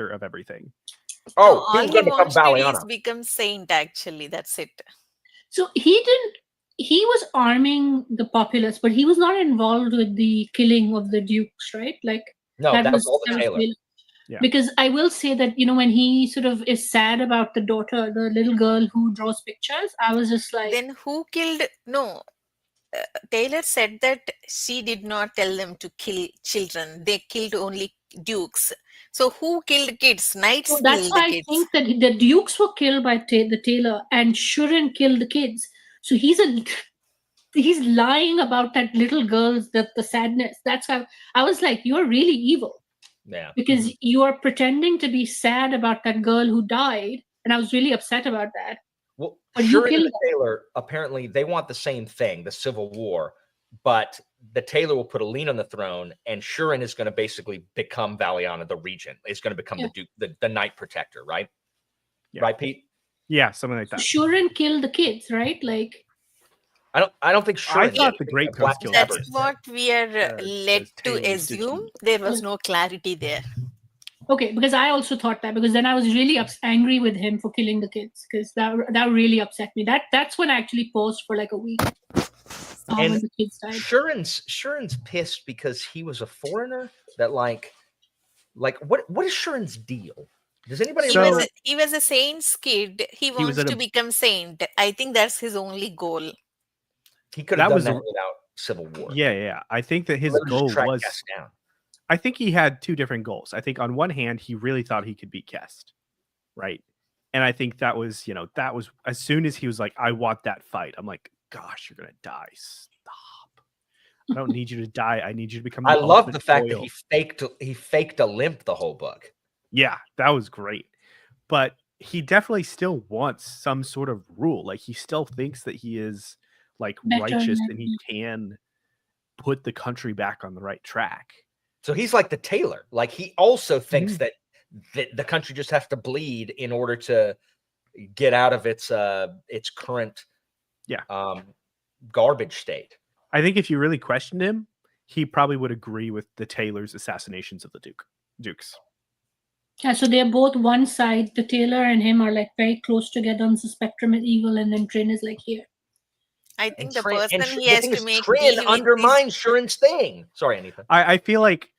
of everything.
Oh,
all
he's
he
going to become
wants to do is
Valiana.
become saint. Actually, that's it.
So he was arming the populace, but he was not involved with the killing of the dukes, right? Like
No, that was all the Taylor.
Yeah.
Because I will say that, when he sort of is sad about the daughter, the little girl who draws pictures, I was just like...
Then who killed... No, Taylor said that she did not tell them to kill children. They killed only dukes. So who killed kids? Knights
So that's
killed
why
the kids.
I think that the dukes were killed by the Taylor, and Shuren killed the kids. So he's lying about that little girl's the sadness. That's how I was like, you're really evil.
Yeah.
Because you are pretending to be sad about that girl who died, and I was really upset about that.
Well,
But
Shuren and the Taylor, apparently they want the same thing, the Civil War, but the Taylor will put a lien on the throne, and Shuren is going to basically become Valiana, the regent. Is going to become the Duke, the Knight Protector, right?
Yeah.
Right, Pete?
Yeah, something like that.
Shuren killed the kids, right? Like,
I don't think Shuren.
I thought the Greatcoats killed.
That's what we are led to assume. There was no clarity there.
Okay, because I also thought that, because then I was really angry with him for killing the kids, because that really upset me. That's when I actually paused for like a week.
And
when the kids died.
Shuren's pissed because he was a foreigner. That like what is Shuren's deal? Does anybody?
He was a saint's kid. He wants to become saint. I think that's his only goal.
He could have done that without Civil War.
Yeah. I think that his goal was...
down.
I think he had two different goals. I think on one hand, he really thought he could beat Kest, right? And I think that was as soon as he was like, I want that fight. I'm like, gosh, you're going to die. Stop. I don't need you to die. I need you to become
I love the fact that he faked a limp the whole book.
Yeah, that was great. But he definitely still wants some sort of rule. Like he still thinks that he is like righteous and he can put the country back on the right track.
So he's like the Taylor. Like he also thinks that the country just has to bleed in order to get out of its current garbage state.
I think if you really questioned him, he probably would agree with the Taylor's assassinations of the dukes.
Yeah, so they're both one side. The Taylor and him are like very close together on the spectrum of evil, and then Trin is like here.
I think the person he has to make
Trin undermines Shuren's thing. Sorry, Anita.
I feel like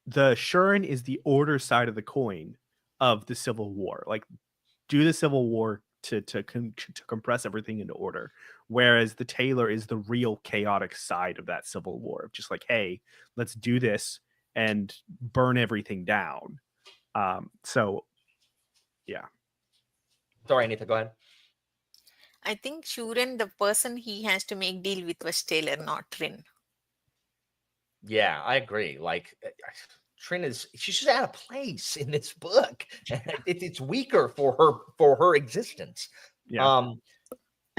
the Shuren is the order side of the coin of the Civil War. Like, do the Civil War to compress everything into order, whereas the Taylor is the real chaotic side of that Civil War. Of just like, hey, let's do this and burn everything down. So, yeah.
Sorry, Anita. Go ahead.
I think Shuren, the person he has to make deal with was Taylor, not Trin.
Yeah, I agree. Like Trin she's just out of place in this book. It's weaker for her existence.
Yeah.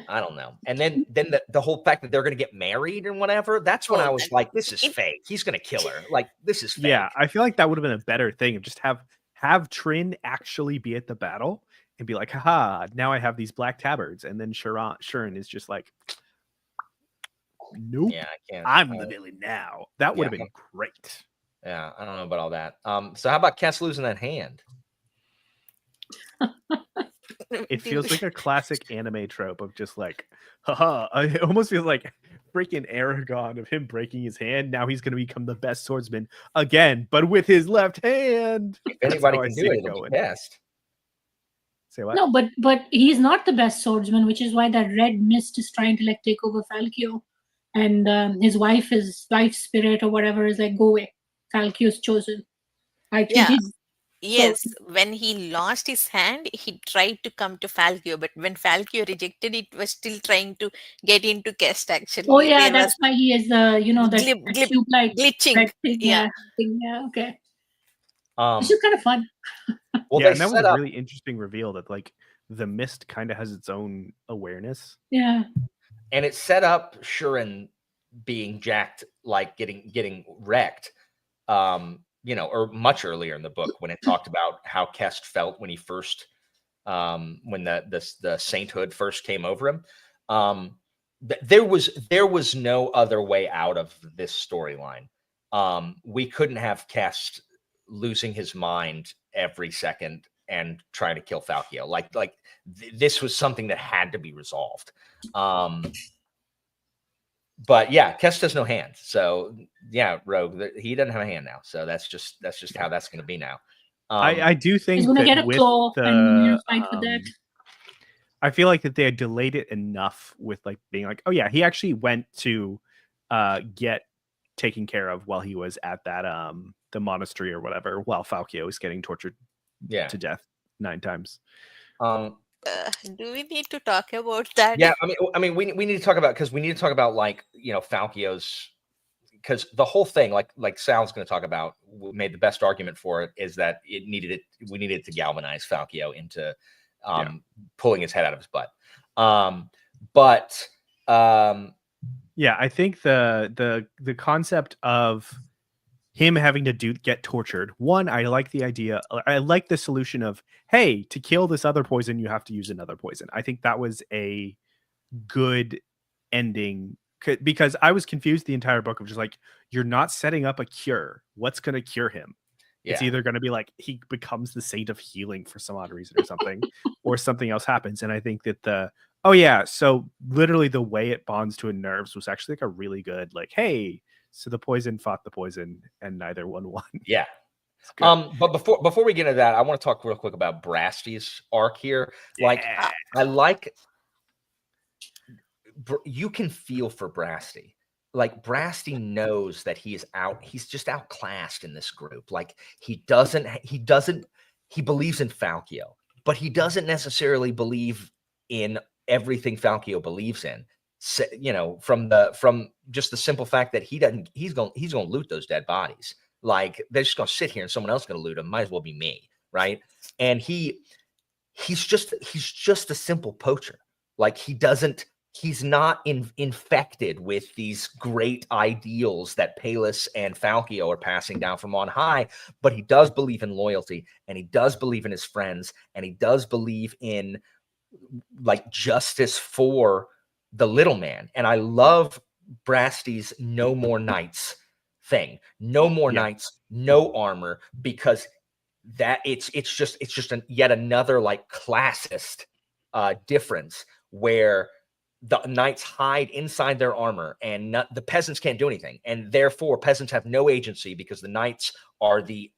I don't know. And then the whole fact that they're going to get married and whatever, that's when I was like, this is fake. He's going to kill her. Like, this is fake.
Yeah, I feel like that would have been a better thing of just have Trin actually be at the battle and be like, haha, now I have these black tabards. And then Shuren is just like, nope,
yeah, I can't.
I'm the villain now. That would have been great.
Yeah, I don't know about all that. So how about Kess losing that hand?
It feels like a classic anime trope of just like, haha. It almost feels like freaking Aragon of him breaking his hand. Now he's going to become the best swordsman again, but with his left hand.
If
That's
anybody
how I
can
see
do it,
it
it'll
going.
be Cast.
Say what?
No, but he's not the best swordsman, which is why that red mist is trying to like take over Falkio, and his life spirit or whatever is like, go away. Falkio's chosen. I think
Yeah.
he's
Yes, when he lost his hand, he tried to come to Falkio, but when Falkio rejected, it was still trying to get into Kest. Actually,
Oh yeah,
there
that's
was
why he is the that
glib
tube like
glitching.
red thing.
Yeah.
Yeah, okay.
Um,
This is kind of fun.
well,
yeah,
they
and that was
set
a
up,
really interesting reveal that like the mist kind of has its own awareness.
Yeah.
and it set up Shurin being jacked, like getting wrecked. Or much earlier in the book when it talked about how Kest felt when he first, when the sainthood first came over him. There was no other way out of this storyline. We couldn't have Kest losing his mind every second and trying to kill Falkio. This was something that had to be resolved. But yeah, Kest has no hand. So yeah, Rogue, he doesn't have a hand now. So that's just how that's going to be now.
I do think
He's gonna
that
get a
with
claw
the,
and fight with that.
I feel like that they had delayed it enough with like being like, oh yeah, he actually went to get taken care of while he was at that the monastery or whatever, while Falkio was getting tortured to death 9 times.
Do we need to talk about that?
Yeah, I mean, we need to talk about, because we need to talk about like Falkio's, because the whole thing, like Sal's going to talk about, made the best argument for it is that we needed to galvanize Falkio into pulling his head out of his butt.
Yeah, I think the concept of him having to get tortured. One, I like the idea. I like the solution of, hey, to kill this other poison, you have to use another poison. I think that was a good ending, because I was confused the entire book of just like, you're not setting up a cure. What's going to cure him? Yeah. It's either going to be like he becomes the saint of healing for some odd reason or something, or something else happens. And I think that so literally the way it bonds to a nerves was actually like a really good, like, hey, so the poison fought the poison and neither one won.
Yeah. But before we get into that, I want to talk real quick about Brasty's arc here. Like, I like, you can feel for Brasty. Like, Brasty knows that he's just outclassed in this group. Like, he believes in Falkio, but he doesn't necessarily believe in everything Falkio believes in. So, from just the simple fact that he's going to loot those dead bodies. Like, they're just going to sit here and someone else is going to loot them. Might as well be me, right? And he's just a simple poacher. Like, he's not infected with these great ideals that Palis and Falkio are passing down from on high, but he does believe in loyalty, and he does believe in his friends, and he does believe in like justice for the little man. And I love Brasty's no more knights thing. No more knights, no armor, because that it's just yet another like classist difference where the knights hide inside their armor and the peasants can't do anything, and therefore peasants have no agency because the knights are the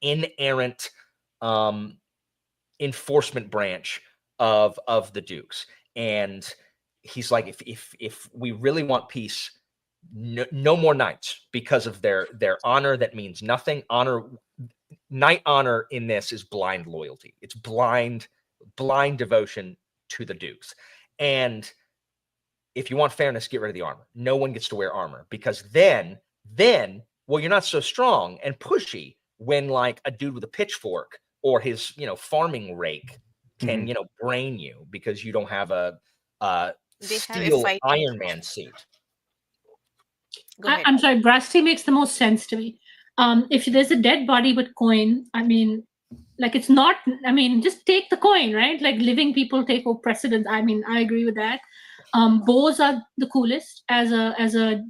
inerrant enforcement branch of the dukes. And he's like, if we really want peace, no more knights, because of their honor that means nothing. Knight honor in this is blind loyalty. It's blind devotion to the dukes. And if you want fairness, get rid of the armor. No one gets to wear armor, because then, well, you're not so strong and pushy when like a dude with a pitchfork or his, farming rake can, brain you because you don't have a steel Iron Man suit.
I'm sorry, Brasty makes the most sense to me. If there's a dead body with coin, I mean, like, it's not, I mean, just take the coin, right? Like, living people take precedence. I mean, I agree with that. Bows are the coolest. As a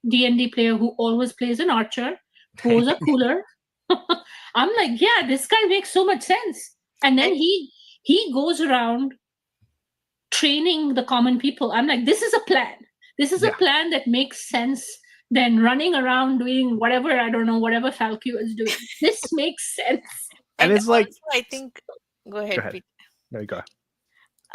D&D player who always plays an archer, bows are cooler. I'm like, yeah, this guy makes so much sense. And then he goes around training the common people. I'm like, this is a plan. This is a plan that makes sense than running around doing whatever, I don't know, whatever Falco is doing. This makes sense.
And it's like,
also, I think, go ahead, Pete.
No, you go.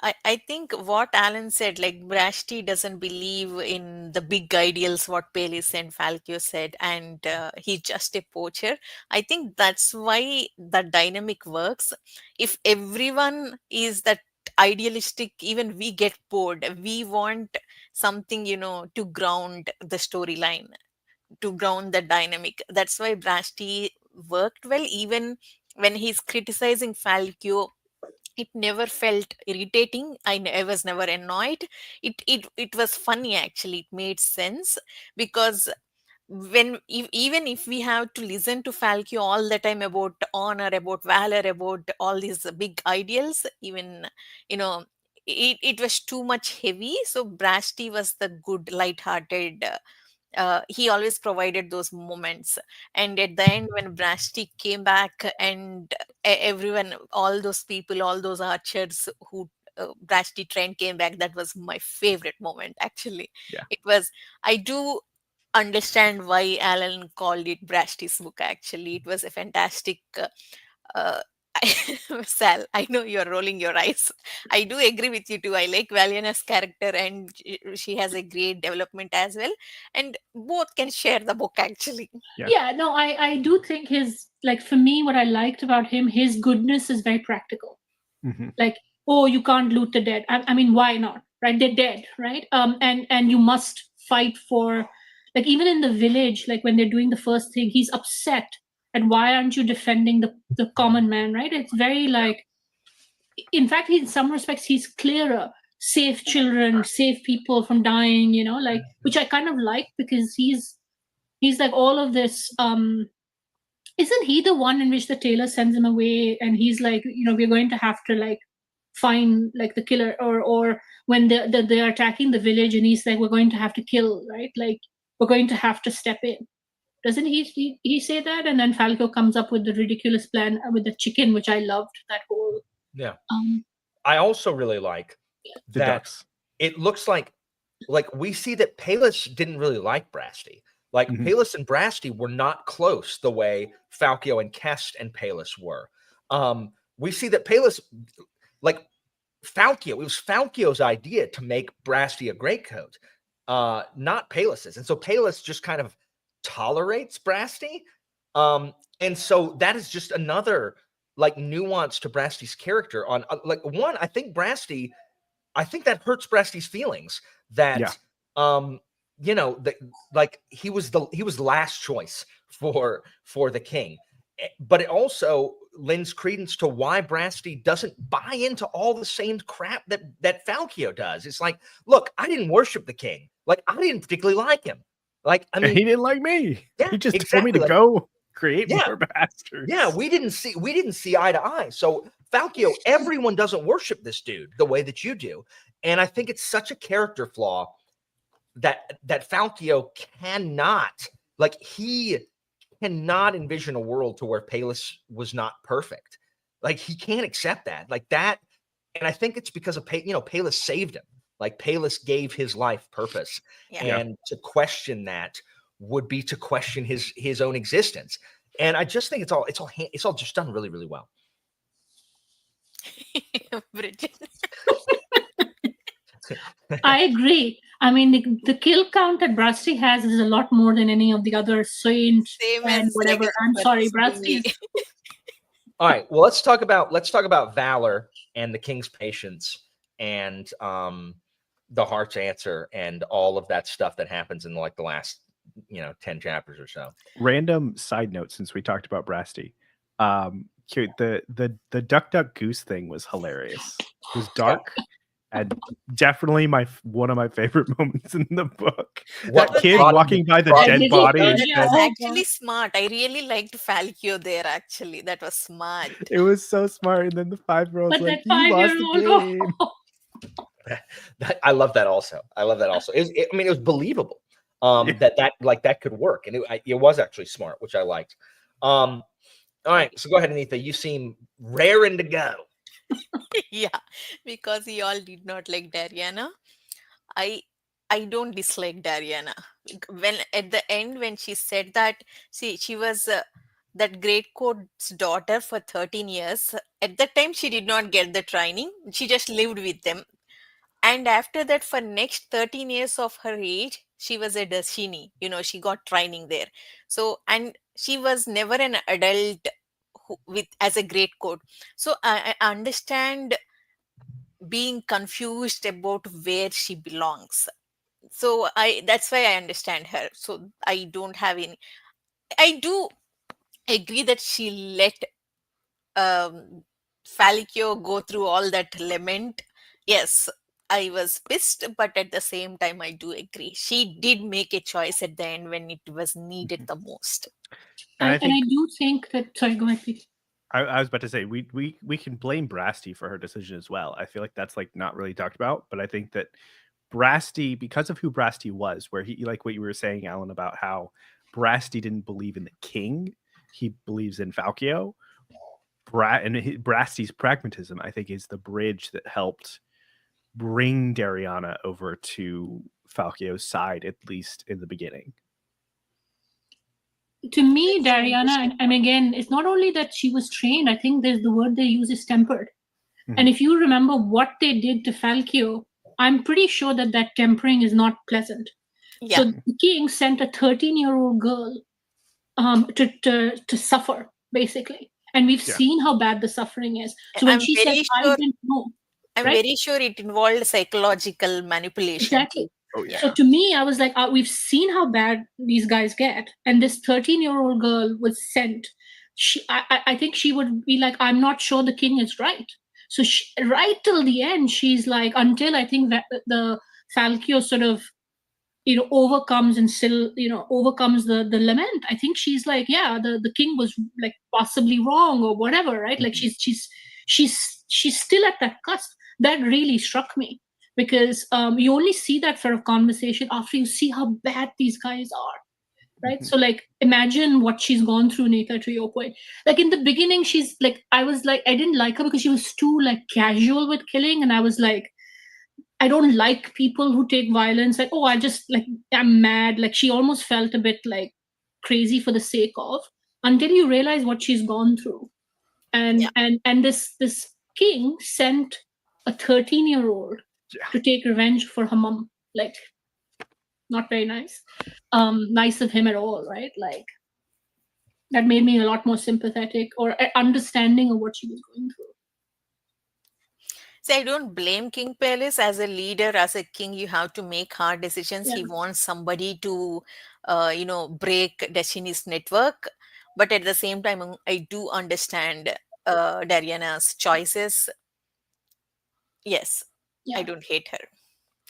I think what Alan said, like Brashti doesn't believe in the big ideals, what Palis and Falco said, and he's just a poacher. I think that's why the dynamic works. If everyone is that idealistic, even we get bored. We want something, to ground the storyline, to ground the dynamic. That's why Brashti worked well, even when he's criticizing Falco. It never felt irritating. I was never annoyed. It was funny, actually. It made sense, because even if we have to listen to Falco all the time about honor, about valor, about all these big ideals, even it was too much heavy. So Brashti was the good light-hearted, he always provided those moments. And at the end, when Brashti came back, and everyone, all those people, all those archers who Brashti trained came back, that was my favorite moment, actually.
Yeah.
It was, I do understand why Alan called it Brashti's book, actually. It was a fantastic uh, Sal, I know you're rolling your eyes. I do agree with you too. I like Valiana's character, and she has a great development as well. And both can share the book, actually.
Yeah, no, I do think for me, what I liked about him, his goodness is very practical.
Mm-hmm.
Like, oh, you can't loot the dead. I mean, why not? Right? They're dead, right? And you must fight for, like, even in the village, like when they're doing the first thing, he's upset. And why aren't you defending the common man, right? It's very like, in fact, in some respects, he's clearer. Save children, save people from dying, which I kind of like, because he's like all of this. Isn't he the one in which the tailor sends him away, and he's like, we're going to have to like find like the killer, or when they're attacking the village, and he's like, we're going to have to kill, right? Like, we're going to have to step in. Doesn't he say that? And then Falco comes up with the ridiculous plan with the chicken, which I loved, that whole.
Yeah. I also really like
The
that
ducks.
it looks like we see that Palis didn't really like Brashti. Like,
Mhm.
Palis and Brashti were not close the way Falco and Kest and Palis were. We see that Palis, like Falco, it was Falco's idea to make Brashti a greatcoat, not Palis's. And so Palis just kind of tolerates Brashti. And so that is just another like nuance to Brashti's character. On one, I think that hurts Brashti's feelings that he was the last choice for the king. But it also lends credence to why Brashti doesn't buy into all the same crap that Falco does. It's like, look, I didn't worship the king. Like, I didn't particularly like him. Like, I mean,
he didn't like me.
Yeah,
He just
exactly.
told me to go create
Yeah.
more bastards.
Yeah, we didn't see eye to eye. So Falco, everyone doesn't worship this dude the way that you do. And I think it's such a character flaw that Falco cannot, he cannot envision a world to where Palis was not perfect. Like, he can't accept that. Like that. And I think it's because of Palis saved him. Like, Palis gave his life purpose.
Yeah.
And to question that would be to question his own existence. And I just think it's all just done really, really well.
Bridget.
I agree. I mean, the kill count that Brashti has is a lot more than any of the other saints
Same
and
as
whatever.
Legacy
I'm sorry,
Purpose to me.
Brashti is.
All right. Well, let's talk about Valor and the King's Patience and the Heart's Answer and all of that stuff that happens in like the last 10 chapters or so.
Random side note, since we talked about Brashti, the Duck Duck Goose thing was hilarious. It was dark and definitely one of my favorite moments in the book.
What
That kid
brought him
walking by the
Oh,
dead
did he?
body.
Oh,
and
yeah.
That was
said-
actually smart. I really liked Falco there, actually. That was smart.
It was so smart. And then the 5-year-old's
But
like,
that
you lost the
5-year-old.
game.
I love that also. It was believable that could work, and it was actually smart, which I liked. All right, so go ahead, Anita. You seem raring to go.
Yeah, because we all did not like Dariana. I I don't dislike Dariana. When at the end when she said that, see, she was that Greatcoat's daughter for 13 years. At that time, she did not get the training. She just lived with them. And after that, for next 13 years of her age, she was a Dashini. She got training there. So, and she was never an adult with as a Greatcoat. So I understand being confused about where she belongs. So that's why I understand her. So I don't have any. I do agree that she let um Falcao go through all that lament. Yes, I was pissed, but at the same time, I do agree. She did make a choice at the end when it was needed the most.
And I
And I
think
do think that. Sorry, go ahead, please.
I was about to say we can blame Brasti for her decision as well. I feel like that's like not really talked about, but I think that Brasti, because of who Brasti was, where he, like what you were saying, Alan, about how Brasti didn't believe in the king, he believes in Falcao. Brasti's pragmatism, I think, is the bridge that helped bring Dariana over to Falcao's side, at least in the beginning.
To me, Dariana, and again, it's not only that she was trained. I think there's the word they use is tempered. And if you remember what they did to Falcao, I'm pretty sure that tempering is not pleasant.
Yeah.
So the king sent a 13-year-old girl to suffer, basically. And we've seen how bad the suffering is. So when she said, I didn't know.
I'm very sure it involved psychological manipulation.
Exactly.
Oh, yeah.
So to me, I was like, we've seen how bad these guys get. And this 13-year-old girl was sent. I think she would be like, I'm not sure the king is right. So right till the end, she's like, until I think that the Falcao sort of, overcomes and still, overcomes the lament. I think she's like, yeah, the king was like possibly wrong or whatever, right? Like she's still at that cusp. That really struck me because you only see that sort of conversation after you see how bad these guys are, right? So like, imagine what she's gone through, Nita, to your point. Like in the beginning, she's like, I was like, I didn't like her because she was too like casual with killing, and I was like, I don't like people who take violence. Like, oh, I'm mad. Like, she almost felt a bit like crazy for the sake of, until you realize what she's gone through. And this king sent a 13-year-old to take revenge for her mom. Like, not very nice. Nice of him at all, right? Like, that made me a lot more sympathetic or understanding of what she was going through.
See, I don't blame King Palace. As a leader, as a king, you have to make hard decisions.
Yeah.
He wants somebody to, break Destiny's network. But at the same time, I do understand Dariana's choices. Yes, I don't hate her.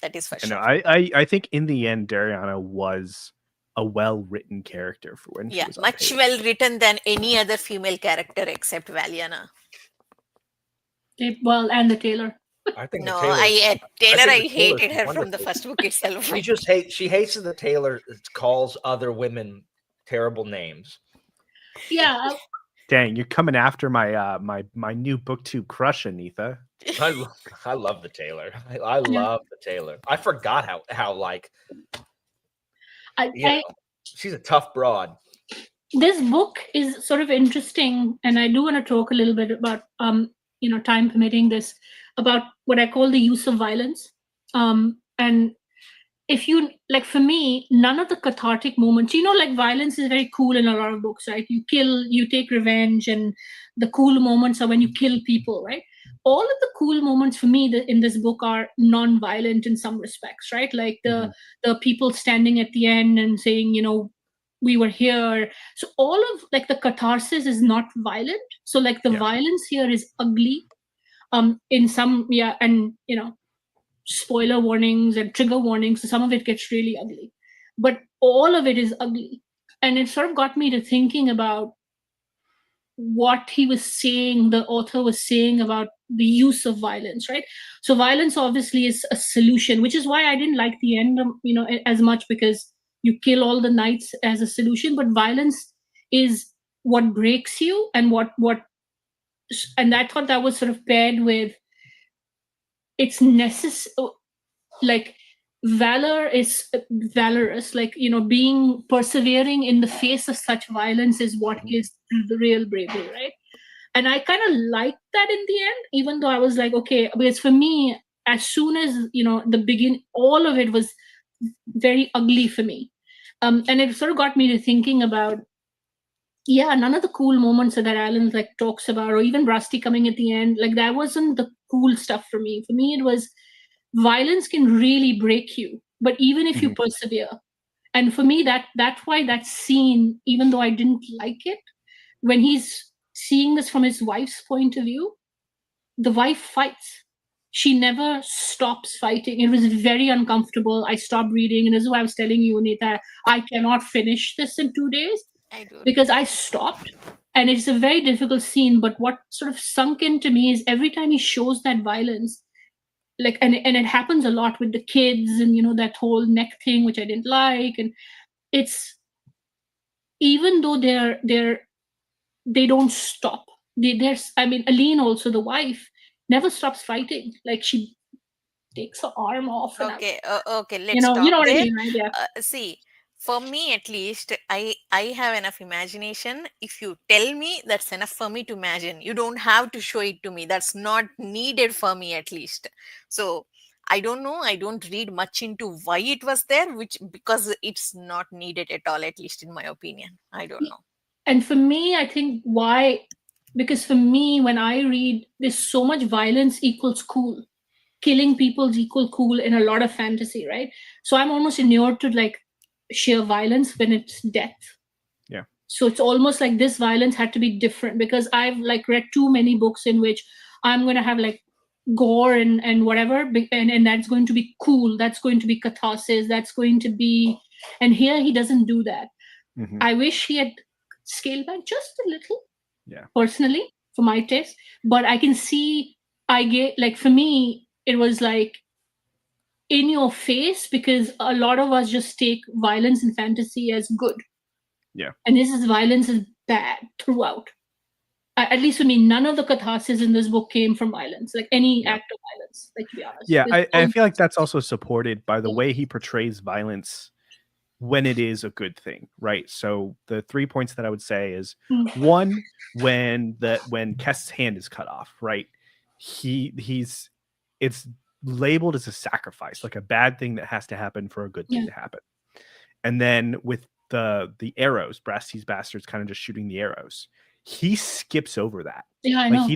That is for sure.
I think in the end, Dariana was a well-written character for when she was on
much
page.
well written than any other female character except Valiana.
Well, and the Taylor.
I think
No,
Taylor,
I hated her from the first book itself.
She hates that the Taylor calls other women terrible names.
Yeah.
Dang, you're coming after my my new book 2 crush, Anita.
I love the Taylor. I love the Taylor. I forgot how like she's a tough broad.
This book is sort of interesting, and I do want to talk a little bit about time permitting this, about what I call the use of violence. And if you like, for me, none of the cathartic moments, like violence is very cool in a lot of books, right? You kill, you take revenge, and the cool moments are when you kill people, right? All of the cool moments for me in this book are non-violent in some respects, right? Like the people standing at the end and saying, we were here. So all of like the catharsis is not violent. So like the violence here is ugly. In some, and spoiler warnings and trigger warnings. So some of it gets really ugly, but all of it is ugly. And it sort of got me to thinking about what he was saying, the author was saying about the use of violence, right? So violence obviously is a solution, which is why I didn't like the end, as much, because you kill all the knights as a solution, but violence is what breaks you and and I thought that was sort of paired with it's necessary, like valor is valorous, like, you know, being persevering in the face of such violence is what is the real bravery, right? And I kind of liked that in the end, even though I was like, okay, because for me, as soon as, you know, the begin, all of it was very ugly for me. And it sort of got me to thinking about, yeah, none of the cool moments that Alan like talks about, or even Rusty coming at the end, like that wasn't the cool stuff for me. For me, it was violence can really break you, but even if you persevere. And for me, that's why that scene, even though I didn't like it, when he's seeing this from his wife's point of view, the wife fights. She never stops fighting. It was very uncomfortable. I stopped reading, and this is why I was telling you, Nita, I cannot finish this in 2 days
I do.
because I stopped. And it's a very difficult scene. But what sort of sunk into me is every time he shows that violence, like, and it happens a lot with the kids, and you know, that whole neck thing, which I didn't like. And it's, even though they don't stop. There's, I mean, Aline also, the wife, never stops fighting. Like she takes her arm off. And
Okay, okay,
you
let's
know
stop
what I
there.
mean, right? Yeah.
See, for me at least, I have enough imagination. If you tell me, that's enough for me to imagine. You don't have to show it to me. That's not needed for me at least. So I don't know. I don't read much into why it was there, which because it's not needed at all, at least in my opinion. I don't know.
And for me, I think why, because for me, when I read, there's so much violence equals cool. Killing people's equal cool in a lot of fantasy, right? So I'm almost inured to like sheer violence when it's death.
Yeah.
So it's almost like this violence had to be different, because I've like read too many books in which I'm going to have like gore and whatever, and that's going to be cool, that's going to be catharsis, that's going to be, and here he doesn't do that. I wish he had scaled back just a little,
Yeah.
personally, for my taste. But I can see, I get, like, for me it was like in your face, because a lot of us just take violence in fantasy as good.
Yeah.
And this is, violence is bad throughout. At least for me, none of the catharsis in this book came from violence, like any
Yeah.
act of violence, like, to be honest.
Yeah,
There's
I
no-
feel like that's also supported by the
Yeah.
way he portrays violence when it is a good thing, right? So the 3 points that I would say is one, when Kest's hand is cut off, right? He's it's labeled as a sacrifice, like a bad thing that has to happen for a good thing to happen. And then with the arrows, Brasty's bastards kind of just shooting the arrows, he skips over that.
Yeah, I
Like
know.
he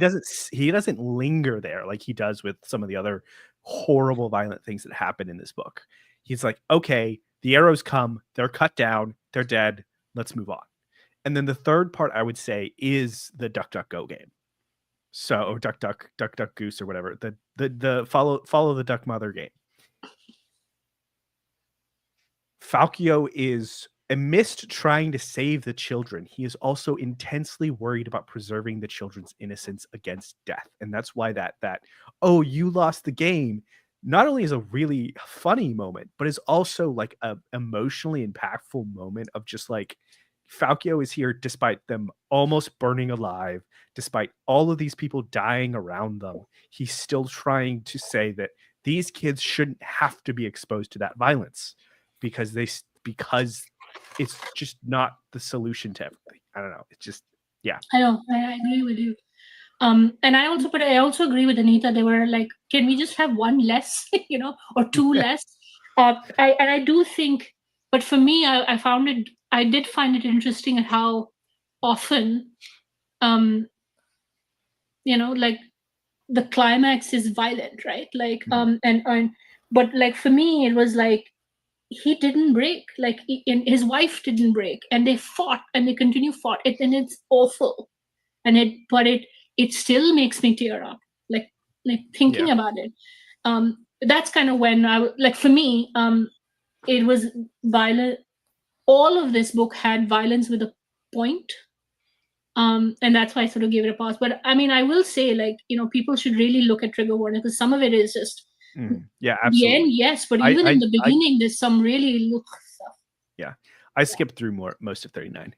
doesn't linger there like he does with some of the other horrible violent things that happen in this book. He's like, okay, the arrows come, they're cut down, they're dead, let's move on. And then the third part I would say is the duck duck go game. So duck duck goose or whatever, the follow the duck mother game. Falkio is, amidst trying to save the children, he is also intensely worried about preserving the children's innocence against death. And that's why that oh, you lost the game not only is a really funny moment, but is also like a emotionally impactful moment of just like, Falkio is here despite them almost burning alive, despite all of these people dying around them. He's still trying to say that these kids shouldn't have to be exposed to that violence because it's just not the solution to everything. I don't know. It's just, yeah.
I know. I agree with you. And I also agree with Anita. They were like, can we just have one less, you know, or two less? I do think, but for me, I did find it interesting at how often, you know, like the climax is violent, right? Like, but like for me, it was like, he didn't break, like and his wife didn't break, and they fought and they continue fought it, and it's awful. And it still makes me tear up, like thinking about it. That's kind of when like, for me, it was violent. All of this book had violence with a point. And that's why I sort of gave it a pass. But I mean, I will say, like, you know, people should really look at trigger warning, because some of it is just
yeah,
the
absolutely.
end, yes, but even in the beginning, there's some really stuff.
Yeah, I skipped through most of 39.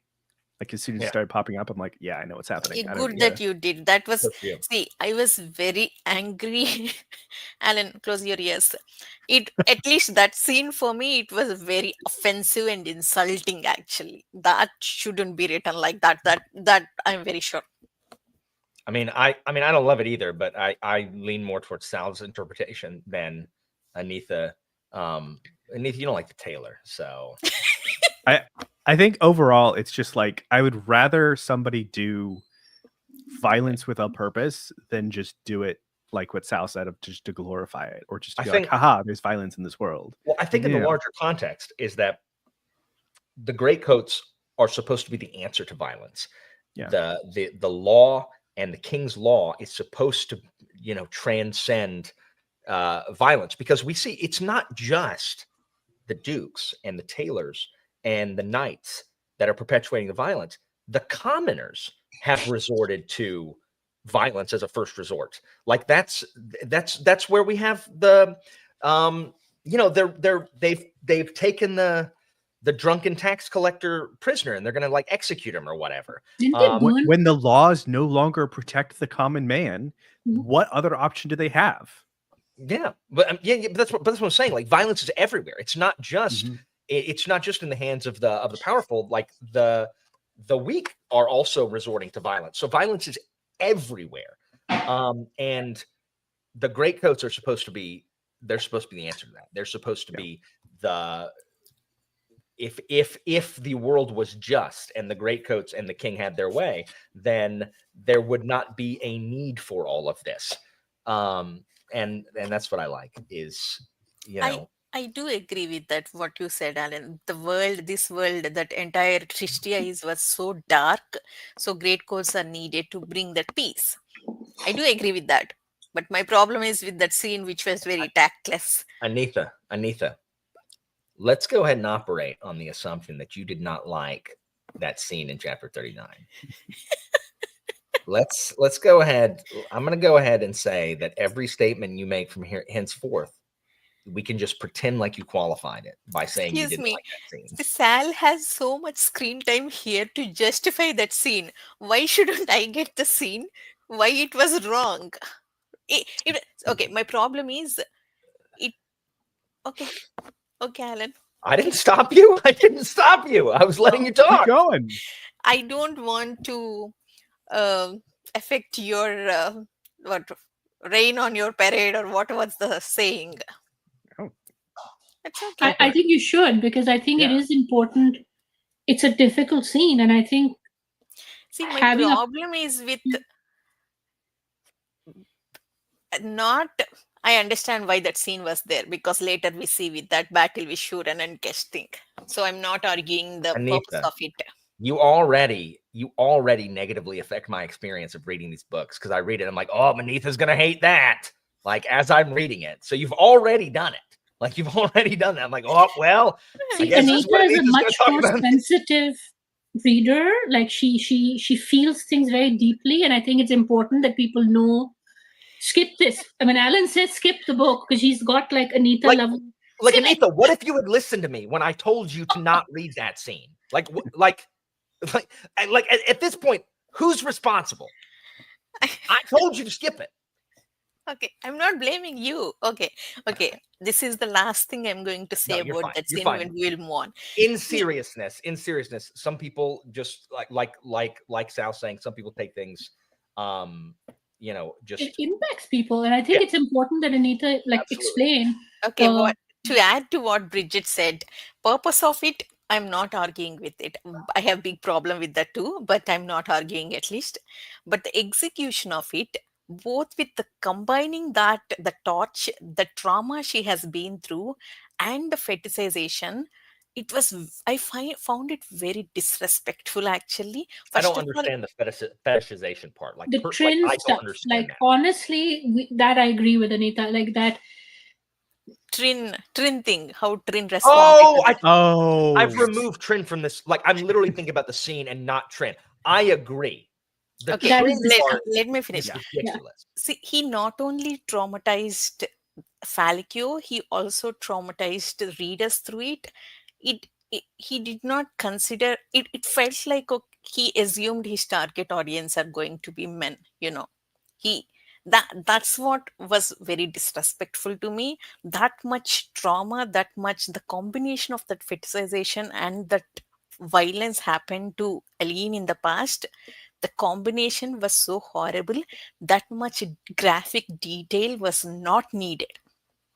Like as soon as it
Yeah.
started popping up, I'm like, yeah, I know what's happening. I don't
Good
care.
that you did. That was,
Good for you.
see, I was very angry. Alan, close your ears. It, at least that scene for me, it was very offensive and insulting. Actually, that shouldn't be written like that. That I'm very sure.
I mean, I don't love it either, but I lean more towards Sal's interpretation than Anitha. Anitha, you don't like the Taylor, so
I think overall it's just like I would rather somebody do violence with a purpose than just do it like what Sal said of just to glorify it or just to
I
be
think-
like, haha, there's violence in this world.
well, I think in the
Yeah.
larger context is that the Greatcoats are supposed to be the answer to violence.
Yeah.
The law and the king's law is supposed to, transcend violence, because we see it's not just the dukes and the tailors and the knights that are perpetuating the violence. The commoners have resorted to violence as a first resort. Like that's where we have the they've taken the drunken tax collector prisoner and they're gonna like execute him or whatever.
Didn't they burn?
When the laws no longer protect the common man,
Mhm.
what other option do they have?
Yeah, but but that's what I'm saying. Like violence is everywhere. It's not just
Mhm.
it's not just in the hands of the powerful. Like the weak are also resorting to violence. So violence is everywhere. And the Greatcoats are supposed to be the answer to that. They're supposed to be the if the world was just and the Greatcoats and the king had their way, then there would not be a need for all of this. And that's what I like is,
I do agree with that, what you said, Alan. This world, that entire Christia was so dark. So greatcoats are needed to bring that peace. I do agree with that. But my problem is with that scene, which was very tactless.
Anitha, let's go ahead and operate on the assumption that you did not like that scene in chapter 39. Let's go ahead. I'm going to go ahead and say that every statement you make from here henceforth, we can just pretend like you qualified it by saying you
Excuse
didn't
me.
like that scene.
Sal has so much screen time here to justify that scene. Why shouldn't I get the scene? Why it was wrong? Okay, my problem is it. Okay, okay, Alan.
I didn't stop you. I didn't stop you. I was letting you
Keep
talk.
going.
I don't want to affect your what rain on your parade, or what was the saying.
Oh.
It's okay.
I think you should, because I think it
Yeah.
is important. It's a difficult scene, and I think
See, my
having a
problem is with not. I understand why that scene was there, because later we see with that battle with Shuran and Kesting. So I'm not arguing the purpose
Anitha,
of it.
you already negatively affect my experience of reading these books, because I read it, I'm like, oh, Manitha's gonna hate that. Like as I'm reading it, so you've already done it. Like you've already done that. I'm like, oh well. I
See,
guess this is what
Anita is a
Anita's gonna
much
talk
more
about.
sensitive reader. Like she feels things very deeply, and I think it's important that people know. Skip this. I mean, Alan says skip the book because she's got like Anita
Like-
level.
Like
See,
Anitha, what if you had listened to me when I told you to not read that scene? Like at this point, who's responsible? I told you to skip it.
Okay, I'm not blaming you. Okay. This is the last thing I'm going to say
No, you're
about
fine.
that
You're
scene
fine.
when we'll move on.
In seriousness, some people just like Sal saying, some people take things, just
it impacts people, and I think it's important that Anita
Absolutely.
explain.
Okay,
Uh,
what to add to what Bridget said, purpose of it, I'm not arguing with it. I have big problem with that too, but I'm not arguing at least. But the execution of it, both with the combining that the torch, the trauma she has been through, and the fetishization, it was found it very disrespectful actually.
I don't
First of all,
understand the fetishization part. Like,
the
like
Trin
I don't
stuff,
understand
like
that.
honestly, that I agree with Anita. Like that.
Trin thing, how Trin responded.
Oh, I've removed Trin from this. Like, I'm literally thinking about the scene and not Trin. I agree. The
Okay,
Trin part
let me finish.
is ridiculous.
See, he not only traumatized Falcio, he also traumatized the readers through it. He did not consider it. It felt like he assumed his target audience are going to be men, that's what was very disrespectful to me. That much trauma, that much, the combination of that fetishization and that violence happened to Aline in the past, the combination was so horrible. That much graphic detail was not needed,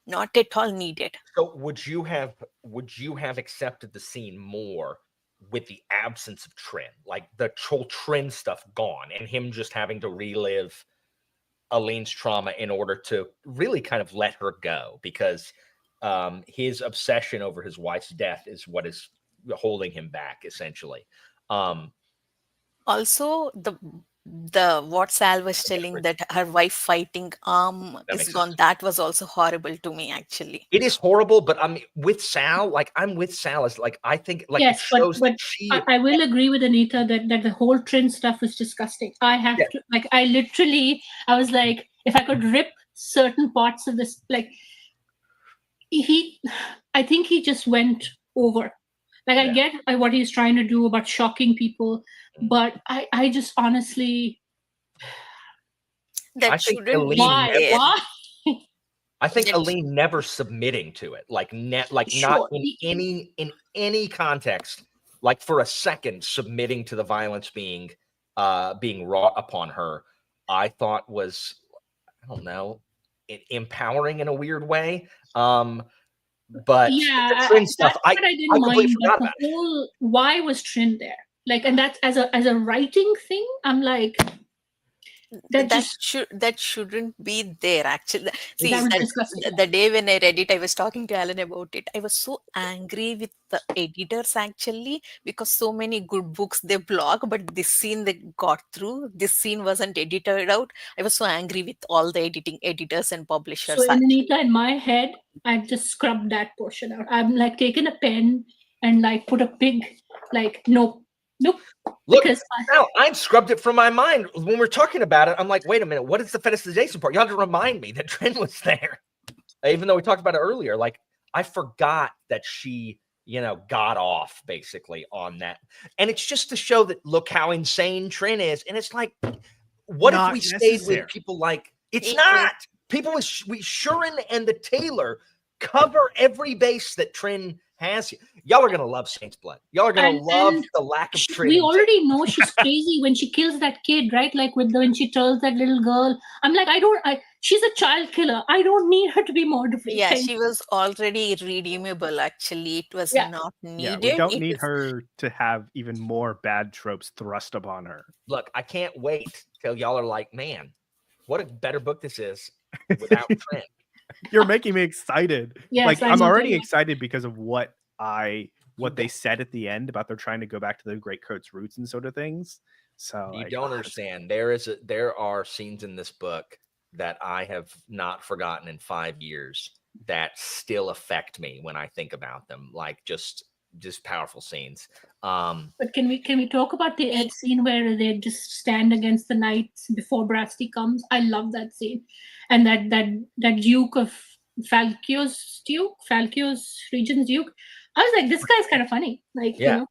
not at all needed.
So would you have accepted the scene more with the absence of Trin, like the whole Trin stuff gone, and him just having to relive Aline's trauma in order to really kind of let her go, because his obsession over his wife's death is what is holding him back, essentially.
Also, the what Sal was telling, that her wife fighting arm
That
is
makes
gone,
sense.
that was also horrible to me, actually.
It is horrible, but I'm with Sal. Like, I'm with Sal. As like, I think like
Yes,
it shows
but
that she.
I will agree with Anita that the whole Trin stuff was disgusting. I have
Yeah.
to, like, I was like, if I could rip certain parts of this, like, I think he just went over. Like, I
Yeah.
get what he's trying to do about shocking people, but I just honestly,
That
I think
shouldn't
Aline
be
why?
there.
Why?
I think
That-
Aline never submitting to it, like not
Sure.
in any context, like for a second submitting to the violence being wrought upon her, I thought was, I don't know, empowering in a weird way. But
Yeah,
the Trin stuff,
that's
I
what I didn't
completely
mind. But
forgot
the
about it.
whole why was Trin there? Like, and that's as a writing thing. I'm like,
that shouldn't be there, actually. See,
that was
that
disgusting.
the day when I read it, I was talking to Alan about it. I was so angry with the editors, actually, because so many good books they block, but this scene they got through. This scene wasn't edited out. I was so angry with all the editing editors and
So
publishers,
in
actually.
Anita, in my head, I just scrubbed that portion out. I'm like taking a pen and like put a big, like, nope.
Look,
Because
now I scrubbed it from my mind when we're talking about it. I'm like, wait a minute, what is the fetishization part? You have to remind me that Trin was there, even though we talked about it earlier. Like, I forgot that she, got off basically on that, and it's just to show that look how insane Trin is. And it's like, what if
Not
we stayed
necessary.
with people like it's
It
not people with Shurin and the Taylor cover every base that Trin has. Y'all are gonna love Saint's Blood. Y'all are gonna love
and
the lack of Trin.
we already know she's crazy when she kills that kid, right? Like when she tells that little girl, I'm like, she's a child killer. I don't need her to be mortified.
Yeah, she was already redeemable, actually. It was
Yeah.
not
Yeah,
needed.
we don't
It
need
was-
her to have even more bad tropes thrust upon her.
Look, I can't wait till y'all are like, man, what a better book this is without Trin.
You're making me excited.
Yes,
like
I
I'm
know
already
that.
excited because of what they said at the end about they're trying to go back to the Greatcoats roots and sort of things. So
You
like,
don't understand. There are scenes in this book that I have not forgotten in 5 years that still affect me when I think about them. Like just powerful scenes.
But can we talk about the end scene where they just stand against the knights before Brasti comes? I love that scene, and that Duke of Falkio's Regent's Duke. I was like, this guy's kind of funny. Like,
Yeah.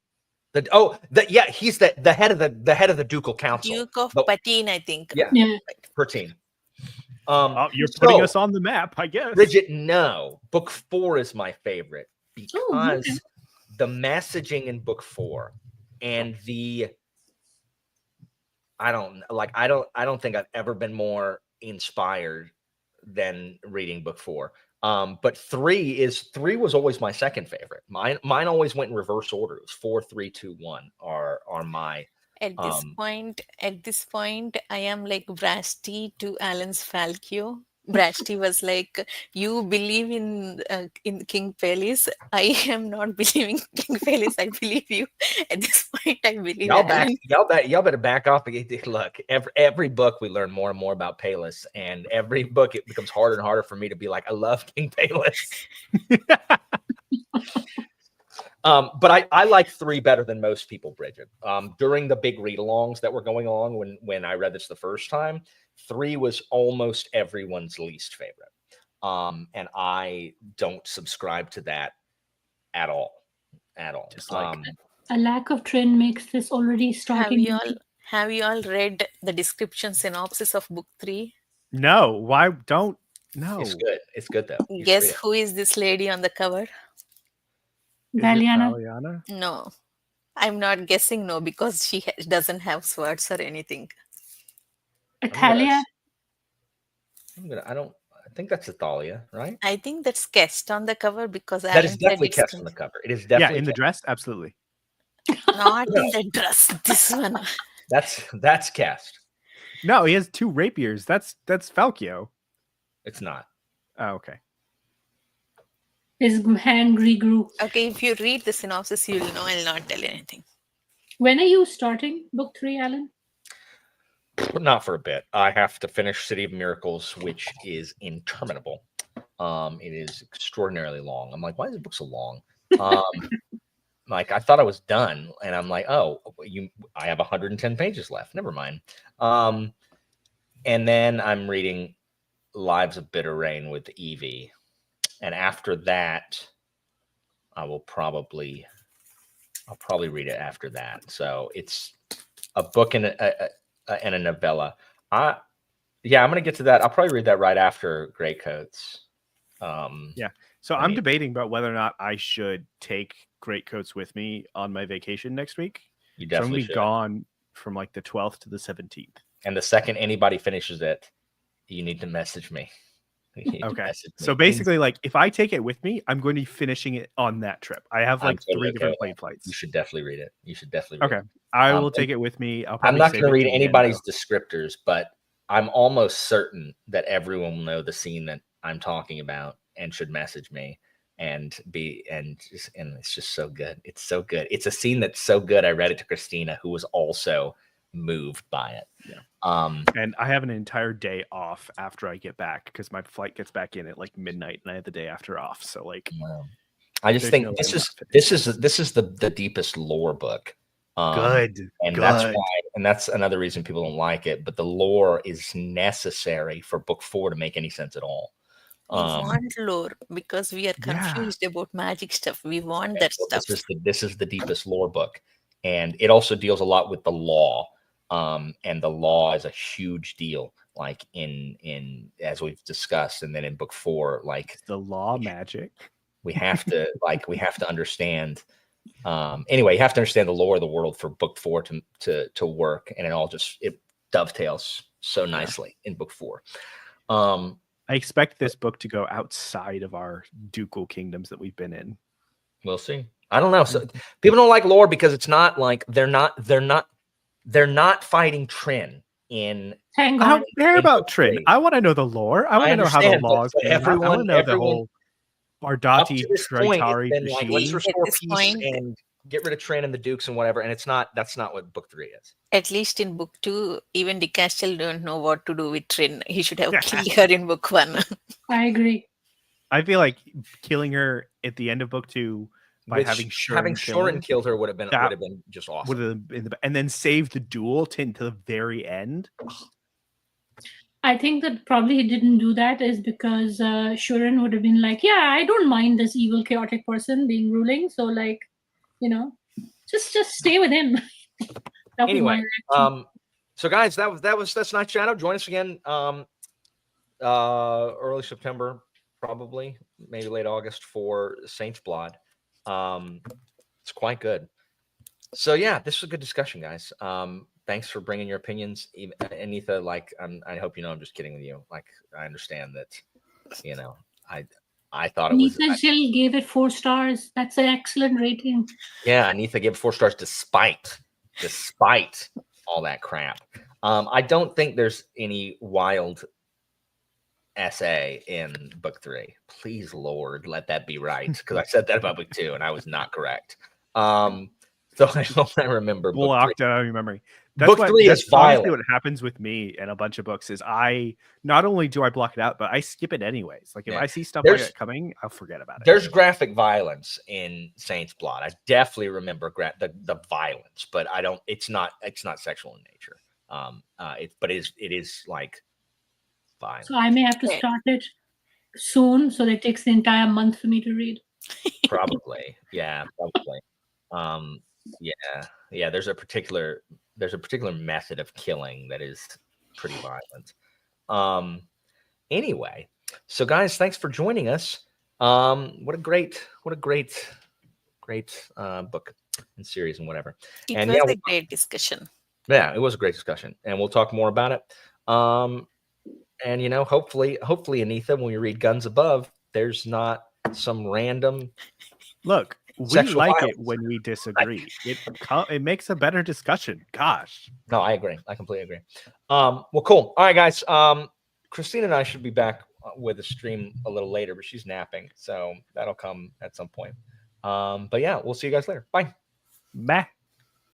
He's the head of the ducal council.
Duke of
But-
Patin, I think.
Yeah,
yeah.
her team.
you're putting us on the map, I guess.
Bridget, no. Book 4 is my favorite because
okay.
the messaging in book 4 and I don't think I've ever been more inspired than reading book 4. But 3 was always my second favorite. Mine always went in reverse order. It was 4, 3, 2, 1 are my
At this point, I am like Brasti to Alan's Falkio. Brasti was like, "You believe in King Pelis. I am not believing King Pelis. I believe you." At this point, I believe Alan.
Y'all better back off. Look, every book we learn more and more about Palis, and every book it becomes harder and harder for me to be like, I love King Palis. But I like 3 better than most people, Bridget. During the big read-alongs that were going on when I read this the first time, 3 was almost everyone's least favorite. And I don't subscribe to that at all.
Just like
A lack of trend makes this already starting.
Have you all read the description synopsis of book 3?
No, why don't? No,
It's good. It's good though. You should
Guess
read it.
who is this lady on the cover?
Is it
Valiana.
Valiana?
No, I'm not guessing. No, because she doesn't have swords or anything.
Athalia.
I think that's Athalia, right?
I think that's Kest on the cover because
That
Alan
is
said
definitely
it's
Kest on the cover. It is definitely
Yeah, in the
Kest.
dress, absolutely.
not in the dress. This one.
That's Kest.
No, he has 2 rapiers. That's Falkio.
It's not.
Oh, okay.
His hand regrew.
Okay, if you read the synopsis, you'll know. I'll not tell anything.
When are you starting book 3, Alan?
Not for a bit. I have to finish City of Miracles, which is interminable. It is extraordinarily long. I'm like, why is the book so long? Like I thought I was done, and I'm like, oh, I have 110 pages left. Never mind. And then I'm reading Lives of Bitter Rain with Evie, and after that, I'll probably read it after that. So it's a book and a novella. I'm gonna get to that. I'll probably read that right after Greatcoats.
So I'm debating about whether or not I should take Greatcoats with me on my vacation next week.
You
So I'm
definitely
gonna be
should.
gone from like the 12th to the 17th.
And the second anybody finishes it, you need to message me. You need to
Okay.
message me.
So basically, like if I take it with me, I'm going to be finishing it on that trip. I have
I'm
like
totally
3
okay
different
with
plane
that.
flights.
You should definitely read it. You should definitely read
Okay.
it.
I will take it with me. I'll
I'm
probably
not
save
going to
it
read
to the end,
anybody's
though.
descriptors, but I'm almost certain that everyone will know the scene that I'm talking about and should message me and it's just so good. It's so good. It's a scene that's so good. I read it to Christina, who was also moved by it.
Yeah.
And
I have an entire day off after I get back because my flight gets back in at like midnight, and I have the day after off. So like,
I just think this is the deepest lore book.
Good,
and
good.
that's why, and that's another reason people don't like it. But the lore is necessary for book 4 to make any sense at all.
We want lore because we are confused about magic stuff. We want that stuff.
This is the deepest lore book, and it also deals a lot with the law. And the law is a huge deal, like in as we've discussed, and then in book 4, like
the law magic.
We have to understand. Anyway, you have to understand the lore of the world for book 4 to work, and it dovetails so nicely in book 4.
I expect this book to go outside of our ducal kingdoms that we've been in.
We'll see. I don't know. So people don't like lore because it's not like they're not fighting Trin in.
Thank
I
God.
don't care about Trin. I want to know the lore. I want to know how the law is. I want to know the whole Bardati Traitari regime.
Let's restore peace and get rid of Trin and the Dukes and whatever. And that's not what book 3 is.
At least in book 2, even Castell don't know what to do with Trin. He should have killed her in book 1.
I agree.
I feel like killing her at the end of book 2 by having
Shorin killed her would have been just awesome.
And then save the duel to the very end.
I think that probably he didn't do that is because Shorin would have been like, yeah, I don't mind this evil, chaotic person being ruling. So like, just stay with him.
Anyway, so guys, that's Night Shadow. Join us again early September, probably, maybe late August for Saint's Blood. It's quite good. So yeah, this was a good discussion, guys. Thanks for bringing your opinions, Anitha. Like, I hope I'm just kidding with you. Like, I understand that, I thought it was.
Anitha Jill gave it 4 stars. That's an excellent rating.
Yeah, Anitha gave it 4 stars despite all that crap. I don't think there's any wild essay in book 3. Please, Lord, let that be right, because I said that about book 2 and I was not correct. So I don't remember.
Blocked out of your memory.
Book 3 is violent.
What happens with me and a bunch of books is I not only do I block it out, but I skip it anyways. Like if I see stuff like that coming, I'll forget about it.
There's graphic violence in Saint's Blood. I definitely remember the violence, but I don't. It's not sexual in nature. But it is like violent.
So I may have to start it soon, so that it takes the entire month for me to read.
Probably, yeah, probably. Yeah. There's a particular method of killing that is pretty violent. Anyway, so guys, thanks for joining us. What a great book and series and whatever.
It
And
was a great discussion.
yeah, it was a great discussion, and we'll talk more about it. And hopefully, Anitha, when we read Guns Above, there's not some random.
Look, we
Sexual
like
violence.
it when we disagree. It makes a better discussion. Gosh.
No, I agree. I completely agree. Well, cool. All right, guys. Christina and I should be back with a stream a little later, but she's napping, so that'll come at some point. But yeah, we'll see you guys later. Bye.
Meh.